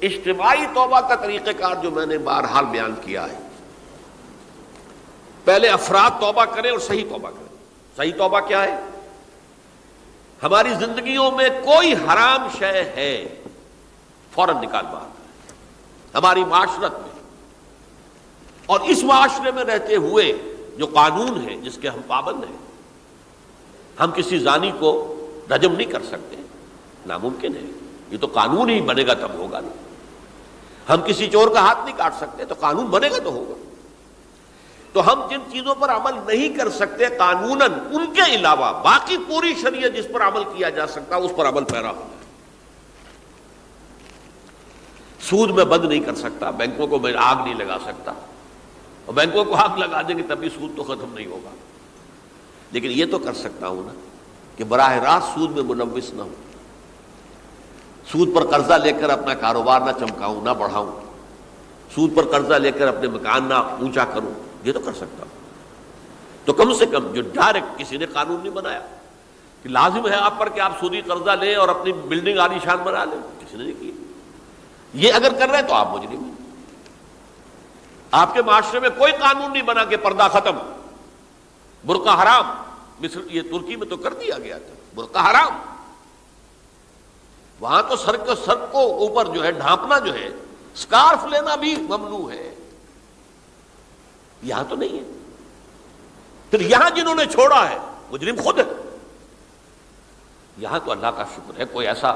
Speaker 1: اجتماعی توبہ کا طریقہ کار جو میں نے بہرحال بیان کیا ہے۔ پہلے افراد توبہ کریں اور صحیح توبہ کریں۔ صحیح توبہ کیا ہے؟ ہماری زندگیوں میں کوئی حرام شے ہے فوراً نکال باہر کریں، ہماری معاشرت میں اور اس معاشرے میں رہتے ہوئے جو قانون ہے جس کے ہم پابند ہیں۔ ہم کسی زانی کو رجم نہیں کر سکتے، ناممکن ہے، یہ تو قانون ہی بنے گا تب ہوگا نا۔ ہم کسی چور کا ہاتھ نہیں کاٹ سکتے، تو قانون بنے گا تو ہوگا۔ تو ہم جن چیزوں پر عمل نہیں کر سکتے قانوناً، ان کے علاوہ باقی پوری شریعت جس پر عمل کیا جا سکتا اس پر عمل پیرا ہونا ہے۔ سود میں بند نہیں کر سکتا، بینکوں کو میں آگ نہیں لگا سکتا، اور بینکوں کو آگ لگا دیں گے تب بھی سود تو ختم نہیں ہوگا، لیکن یہ تو کر سکتا ہوں نا کہ براہ راست سود میں ملوث نہ ہوں، سود پر قرضہ لے کر اپنا کاروبار نہ چمکاؤں نہ بڑھاؤں، سود پر قرضہ لے کر اپنے مکان نہ اونچا کروں، یہ تو کر سکتا ہوں۔ تو کم سے کم جو ڈائریکٹ کسی نے قانون نہیں بنایا کہ لازم ہے آپ پر کہ آپ سودی قرضہ لیں اور اپنی بلڈنگ عالی شان بنا لیں، کسی نے نہیں کی۔ یہ اگر کر رہے ہیں تو آپ مجرم ہیں۔ آپ کے معاشرے میں کوئی قانون نہیں بنا کہ پردہ ختم، برقع حرام، مصر یہ ترکی میں تو کر دیا گیا تھا برقع حرام، وہاں تو سر کو اوپر جو ہے ڈھانپنا جو ہے، سکارف لینا بھی ممنوع ہے، یہاں تو نہیں ہے۔ پھر یہاں جنہوں نے چھوڑا ہے مجرم خود ہے۔ یہاں تو اللہ کا شکر ہے کوئی ایسا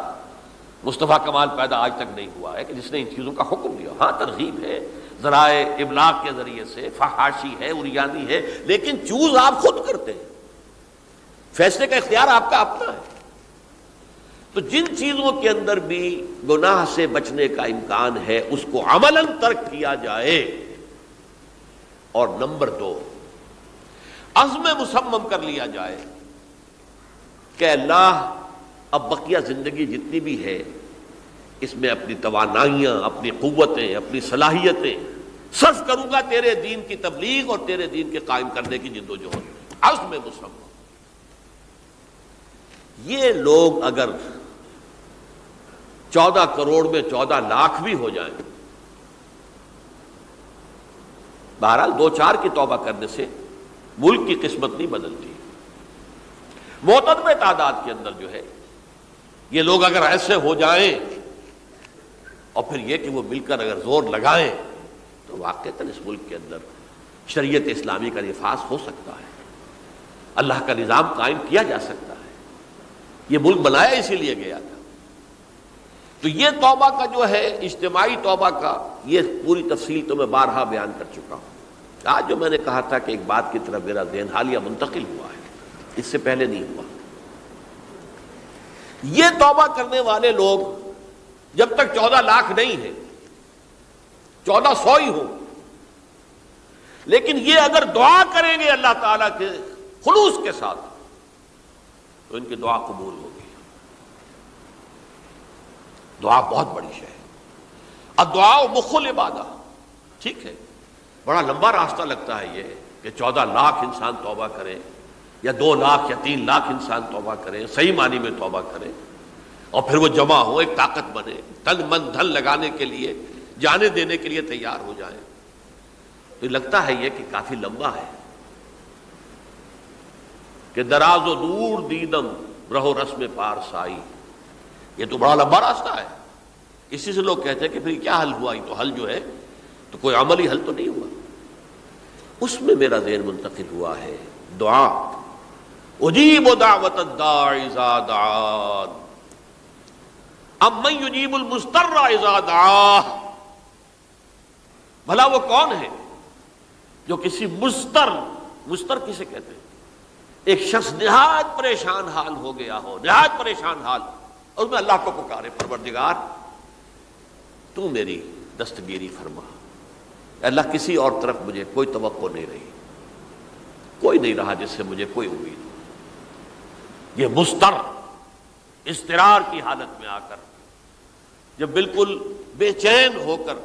Speaker 1: مصطفیٰ کمال پیدا آج تک نہیں ہوا ہے کہ جس نے ان چیزوں کا حکم دیا۔ ہاں ترغیب ہے، ذرائع ابلاغ کے ذریعے سے، فحاشی ہے، عریانی ہے، لیکن چوز آپ خود کرتے ہیں، فیصلے کا اختیار آپ کا اپنا ہے۔ تو جن چیزوں کے اندر بھی گناہ سے بچنے کا امکان ہے اس کو عملاً ترک کیا جائے۔ اور نمبر 2، عزم مصمم کر لیا جائے کہ اللہ اب بقیہ زندگی جتنی بھی ہے اس میں اپنی توانائیاں، اپنی قوتیں، اپنی صلاحیتیں صرف کروں گا تیرے دین کی تبلیغ اور تیرے دین کے قائم کرنے کی جدوجہد۔ عزم مصمم۔ یہ لوگ اگر 14 کروڑ میں 14 لاکھ بھی ہو جائیں، بہرحال 2-4 کی توبہ کرنے سے ملک کی قسمت نہیں بدلتی۔ معتدل تعداد کے اندر جو ہے یہ لوگ اگر ایسے ہو جائیں اور پھر یہ کہ وہ مل کر اگر زور لگائیں تو واقعتاً اس ملک کے اندر شریعت اسلامی کا نفاذ ہو سکتا ہے، اللہ کا نظام قائم کیا جا سکتا ہے۔ یہ ملک بنایا اسی لیے گیا تھا۔ تو یہ توبہ کا جو ہے اجتماعی توبہ کا یہ پوری تفصیل تو میں بارہا بیان کر چکا ہوں۔ آج جو میں نے کہا تھا کہ ایک بات کی طرف میرا ذہن حالیہ منتقل ہوا ہے، اس سے پہلے نہیں ہوا۔ یہ توبہ کرنے والے لوگ جب تک 14 لاکھ نہیں ہیں، 1400 ہی ہوں، لیکن یہ اگر دعا کریں گے اللہ تعالیٰ کے خلوص کے ساتھ تو ان کی دعا قبول ہوگی۔ دعا بہت بڑی شے ہے۔ الدعاء مخ العبادہ، ٹھیک ہے، بڑا لمبا راستہ لگتا ہے یہ کہ 14 لاکھ انسان توبہ کرے یا 2 لاکھ یا 3 لاکھ انسان توبہ کرے، صحیح معنی میں توبہ کرے، اور پھر وہ جمع ہو، ایک طاقت بنے، تن من دھن لگانے کے لیے، جانے دینے کے لیے تیار ہو جائیں۔ تو لگتا ہے یہ کہ کافی لمبا ہے کہ دراز و دور دیدم رہو رسم پارسائی، یہ تو بڑا لمبا راستہ ہے۔ اسی سے لوگ کہتے ہیں کہ پھر کیا حل ہوا، یہ تو حل جو ہے تو کوئی عملی حل تو نہیں ہوا۔ اس میں میرا ذہن منتقل ہوا ہے دعا، اجیب دعوت الداعی اذا دعان امن یجیب المضطر اذا دعاہ۔ بھلا وہ کون ہے جو کسی مضطر کسے کہتے ہیں؟ ایک شخص نہایت پریشان حال ہو گیا ہو، نہایت پریشان حال، اور میں اللہ کو پکارے، پروردگار تو میری دستگیری فرما۔ اللہ کسی اور طرف مجھے کوئی توقع نہیں رہی، کوئی نہیں رہا جس سے مجھے کوئی امید ہو۔ یہ مضطر اضطرار کی حالت میں آ کر جب بالکل بے چین ہو کر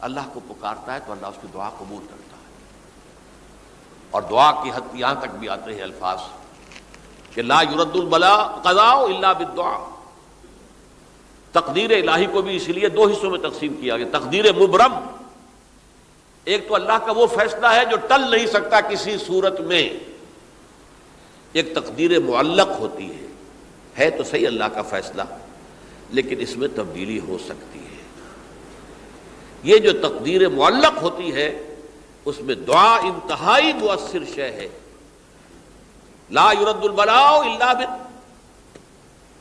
Speaker 1: اللہ کو پکارتا ہے تو اللہ اس کی دعا قبول کرتا ہے، اور دعا کی حد یہاں تک بھی آتے ہیں الفاظ کہ لا یرد البلاء قضاء الا بالدعاء. تقدیر الہی کو بھی اسی لیے دو حصوں میں تقسیم کیا گیا. تقدیر مبرم، ایک تو اللہ کا وہ فیصلہ ہے جو ٹل نہیں سکتا کسی صورت میں. ایک تقدیر معلق ہوتی ہے تو صحیح اللہ کا فیصلہ، لیکن اس میں تبدیلی ہو سکتی ہے. یہ جو تقدیر معلق ہوتی ہے اس میں دعا انتہائی مؤثر شے ہے. لا يرد البلاء الا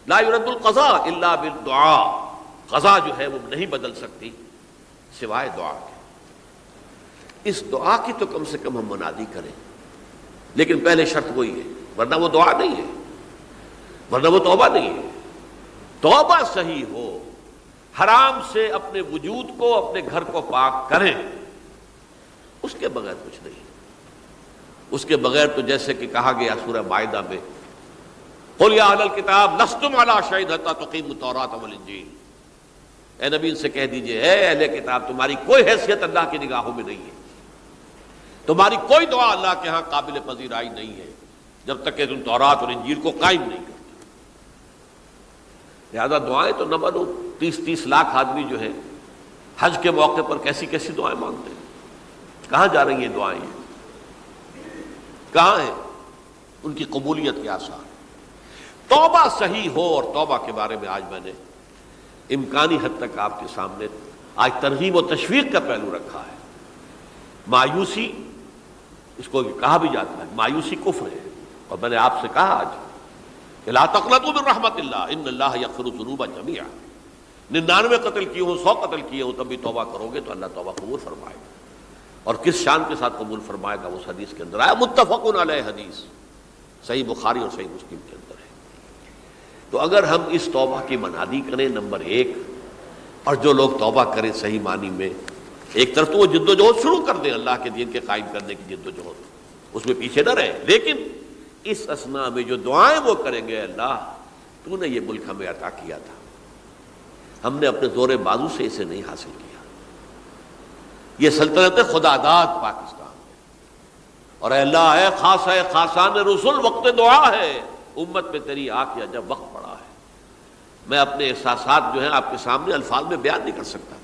Speaker 1: لا يرد القضاء الا بالدعاء. قضا جو ہے وہ نہیں بدل سکتی سوائے دعا کے. اس دعا کی تو کم سے کم ہم منادی کریں، لیکن پہلے شرط وہی ہے، ورنہ وہ دعا نہیں ہے، ورنہ وہ توبہ نہیں ہے. توبہ صحیح ہو، حرام سے اپنے وجود کو، اپنے گھر کو پاک کریں، اس کے بغیر کچھ نہیں. اس کے بغیر تو جیسے کہ کہا گیا سورہ مائدہ میں قل یا اہل الکتاب لستم علی شیء حتی تقیموا التوراۃ والانجیل. اے نبی ان سے کہہ دیجئے اے اہل کتاب تمہاری کوئی حیثیت اللہ کی نگاہوں میں نہیں ہے، تمہاری کوئی دعا اللہ کے ہاں قابل پذیرائی نہیں ہے جب تک کہ تم تورات اور انجیل کو قائم نہیں کرتے. لہذا دعائیں تو نہ بنو. 30 لاکھ آدمی جو ہے حج کے موقع پر کیسی کیسی دعائیں مانگتے ہیں. کہاں جا رہی ہیں دعائیں؟ کہاں ہیں ان کی قبولیت کے آثار؟ توبہ صحیح ہو. اور توبہ کے بارے میں آج میں نے امکانی حد تک آپ کے سامنے آج ترغیب و تشویق کا پہلو رکھا ہے. مایوسی، اس کو کہا بھی جاتا ہے مایوسی کفر ہے. اور میں نے آپ سے کہا آج کہ لا تقنطوا من رحمت اللہ ان اللہ یغفر الذنوب جميعا. 99 قتل کیے ہوں، 100 قتل کیے ہوں، تب بھی توبہ کرو گے تو اللہ توبہ قبول فرمائے گا. اور کس شان کے ساتھ قبول فرمائے گا اس حدیث کے اندر آیا، متفق علیہ حدیث صحیح بخاری اور صحیح مسلم کے اندر ہے. تو اگر ہم اس توبہ کی منادی کریں نمبر 1، اور جو لوگ توبہ کریں صحیح معنی میں، ایک طرف تو وہ جد و جہد شروع کر دیں اللہ کے دین کے قائم کرنے کی جد و جہد، اس میں پیچھے نہ رہیں، لیکن اس اثناء میں جو دعائیں وہ کریں گے، اللہ تو نے یہ ملک ہمیں عطا کیا تھا، ہم نے اپنے زور بازو سے اسے نہیں حاصل کیا، یہ سلطنت خدا داد پاکستان ہے، اور اے اللہ اے خاص ہے خاصان رسول وقت دعا ہے، امت پہ تیری آنکھ یا جب وقت پڑا ہے. میں اپنے احساسات جو ہیں آپ کے سامنے الفاظ میں بیان نہیں کر سکتا.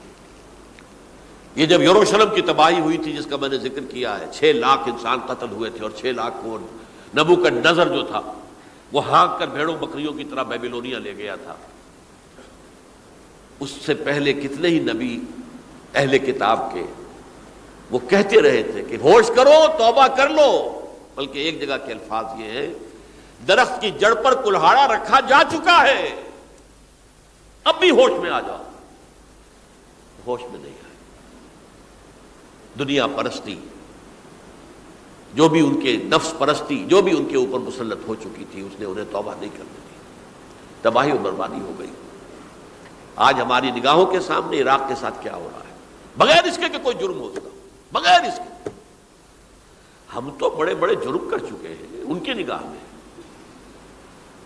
Speaker 1: یہ جب یروشلم کی تباہی ہوئی تھی جس کا میں نے ذکر کیا ہے، 6 لاکھ انسان قتل ہوئے تھے، اور 6 لاکھ کو نبوکدنضر جو تھا وہ ہانک کر بھیڑوں بکریوں کی طرح بیبیلونیا لے گیا تھا. اس سے پہلے کتنے ہی نبی اہل کتاب کے وہ کہتے رہے تھے کہ ہوش کرو، توبہ کر لو. بلکہ ایک جگہ کے الفاظ یہ ہیں درخت کی جڑ پر کلہاڑا رکھا جا چکا ہے، اب بھی ہوش میں آ جاؤ. ہوش میں نہیں آئے. دنیا پرستی، جو بھی ان کے نفس پرستی جو بھی ان کے اوپر مسلط ہو چکی تھی، اس نے انہیں توبہ نہیں کرنے دی. تباہی و بربادی ہو گئی. آج ہماری نگاہوں کے سامنے عراق کے ساتھ کیا ہو رہا ہے، بغیر اس کے کہ کوئی جرم ہوتا، بغیر اس کے. ہم تو بڑے بڑے جرم کر چکے ہیں ان کی نگاہ میں.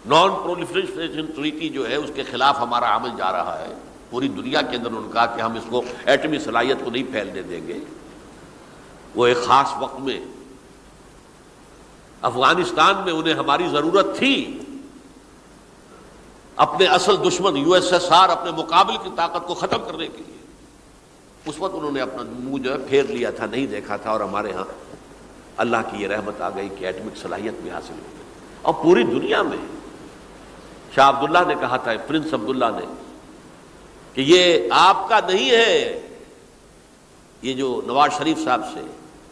Speaker 1: نان پرولیفریشن ٹریٹی جو ہے اس کے خلاف ہمارا عمل جا رہا ہے پوری دنیا کے اندر. انہوں نے کہا کہ ہم اس کو ایٹمی صلاحیت کو نہیں پھیلنے دیں گے. وہ ایک خاص وقت میں افغانستان میں انہیں ہماری ضرورت تھی، اپنے اصل دشمن USSR اپنے مقابل کی طاقت کو ختم کرنے کے لیے. اس وقت انہوں نے اپنا منہ جو ہے پھیر لیا تھا، نہیں دیکھا تھا، اور ہمارے ہاں اللہ کی یہ رحمت آ گئی کہ ایٹمک صلاحیت بھی حاصل ہو گئی. اور پوری دنیا میں شاہ عبداللہ نے کہا تھا، پرنس عبداللہ نے، کہ یہ آپ کا نہیں ہے. یہ جو نواز شریف صاحب سے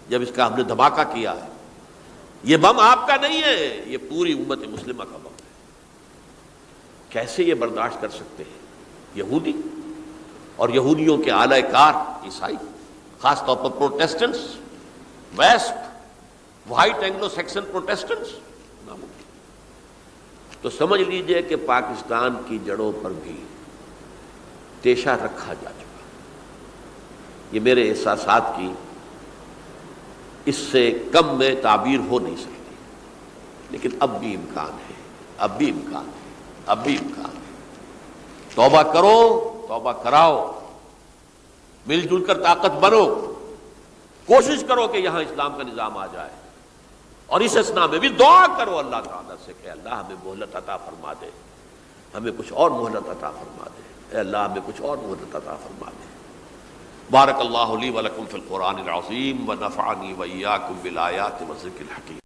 Speaker 1: جب اس کا ہم نے دھماکہ کیا ہے، یہ بم آپ کا نہیں ہے، یہ پوری امت مسلمہ کا بم ہے. کیسے یہ برداشت کر سکتے ہیں یہودی اور یہودیوں کے اعلی کار عیسائی، خاص طور پر پروٹیسٹنٹس، ویسپ، وائٹ اینگلو سیکسن پروٹیسٹنٹس. تو سمجھ لیجئے کہ پاکستان کی جڑوں پر بھی تیشہ رکھا جا چکا. یہ میرے احساسات کی اس سے کم میں تعبیر ہو نہیں سکتی، لیکن اب بھی امکان ہے، اب بھی امکان ہے، اب بھی امکان ہے. توبہ کرو، توبہ کراؤ، مل جل کر طاقت بنو، کوشش کرو کہ یہاں اسلام کا نظام آ جائے. اور اس اسنا میں بھی دعا کرو اللہ تعالیٰ سے کہ اللہ ہمیں مہلت عطا فرما دے، ہمیں کچھ اور مہلت عطا فرما دے، اے اللہ ہمیں کچھ اور مہلت عطا فرما دے۔ بارک اللہ لی ولکم فی القرآن العظیم ونفعنی وإیاکم بالآیات والذکر الحکیم۔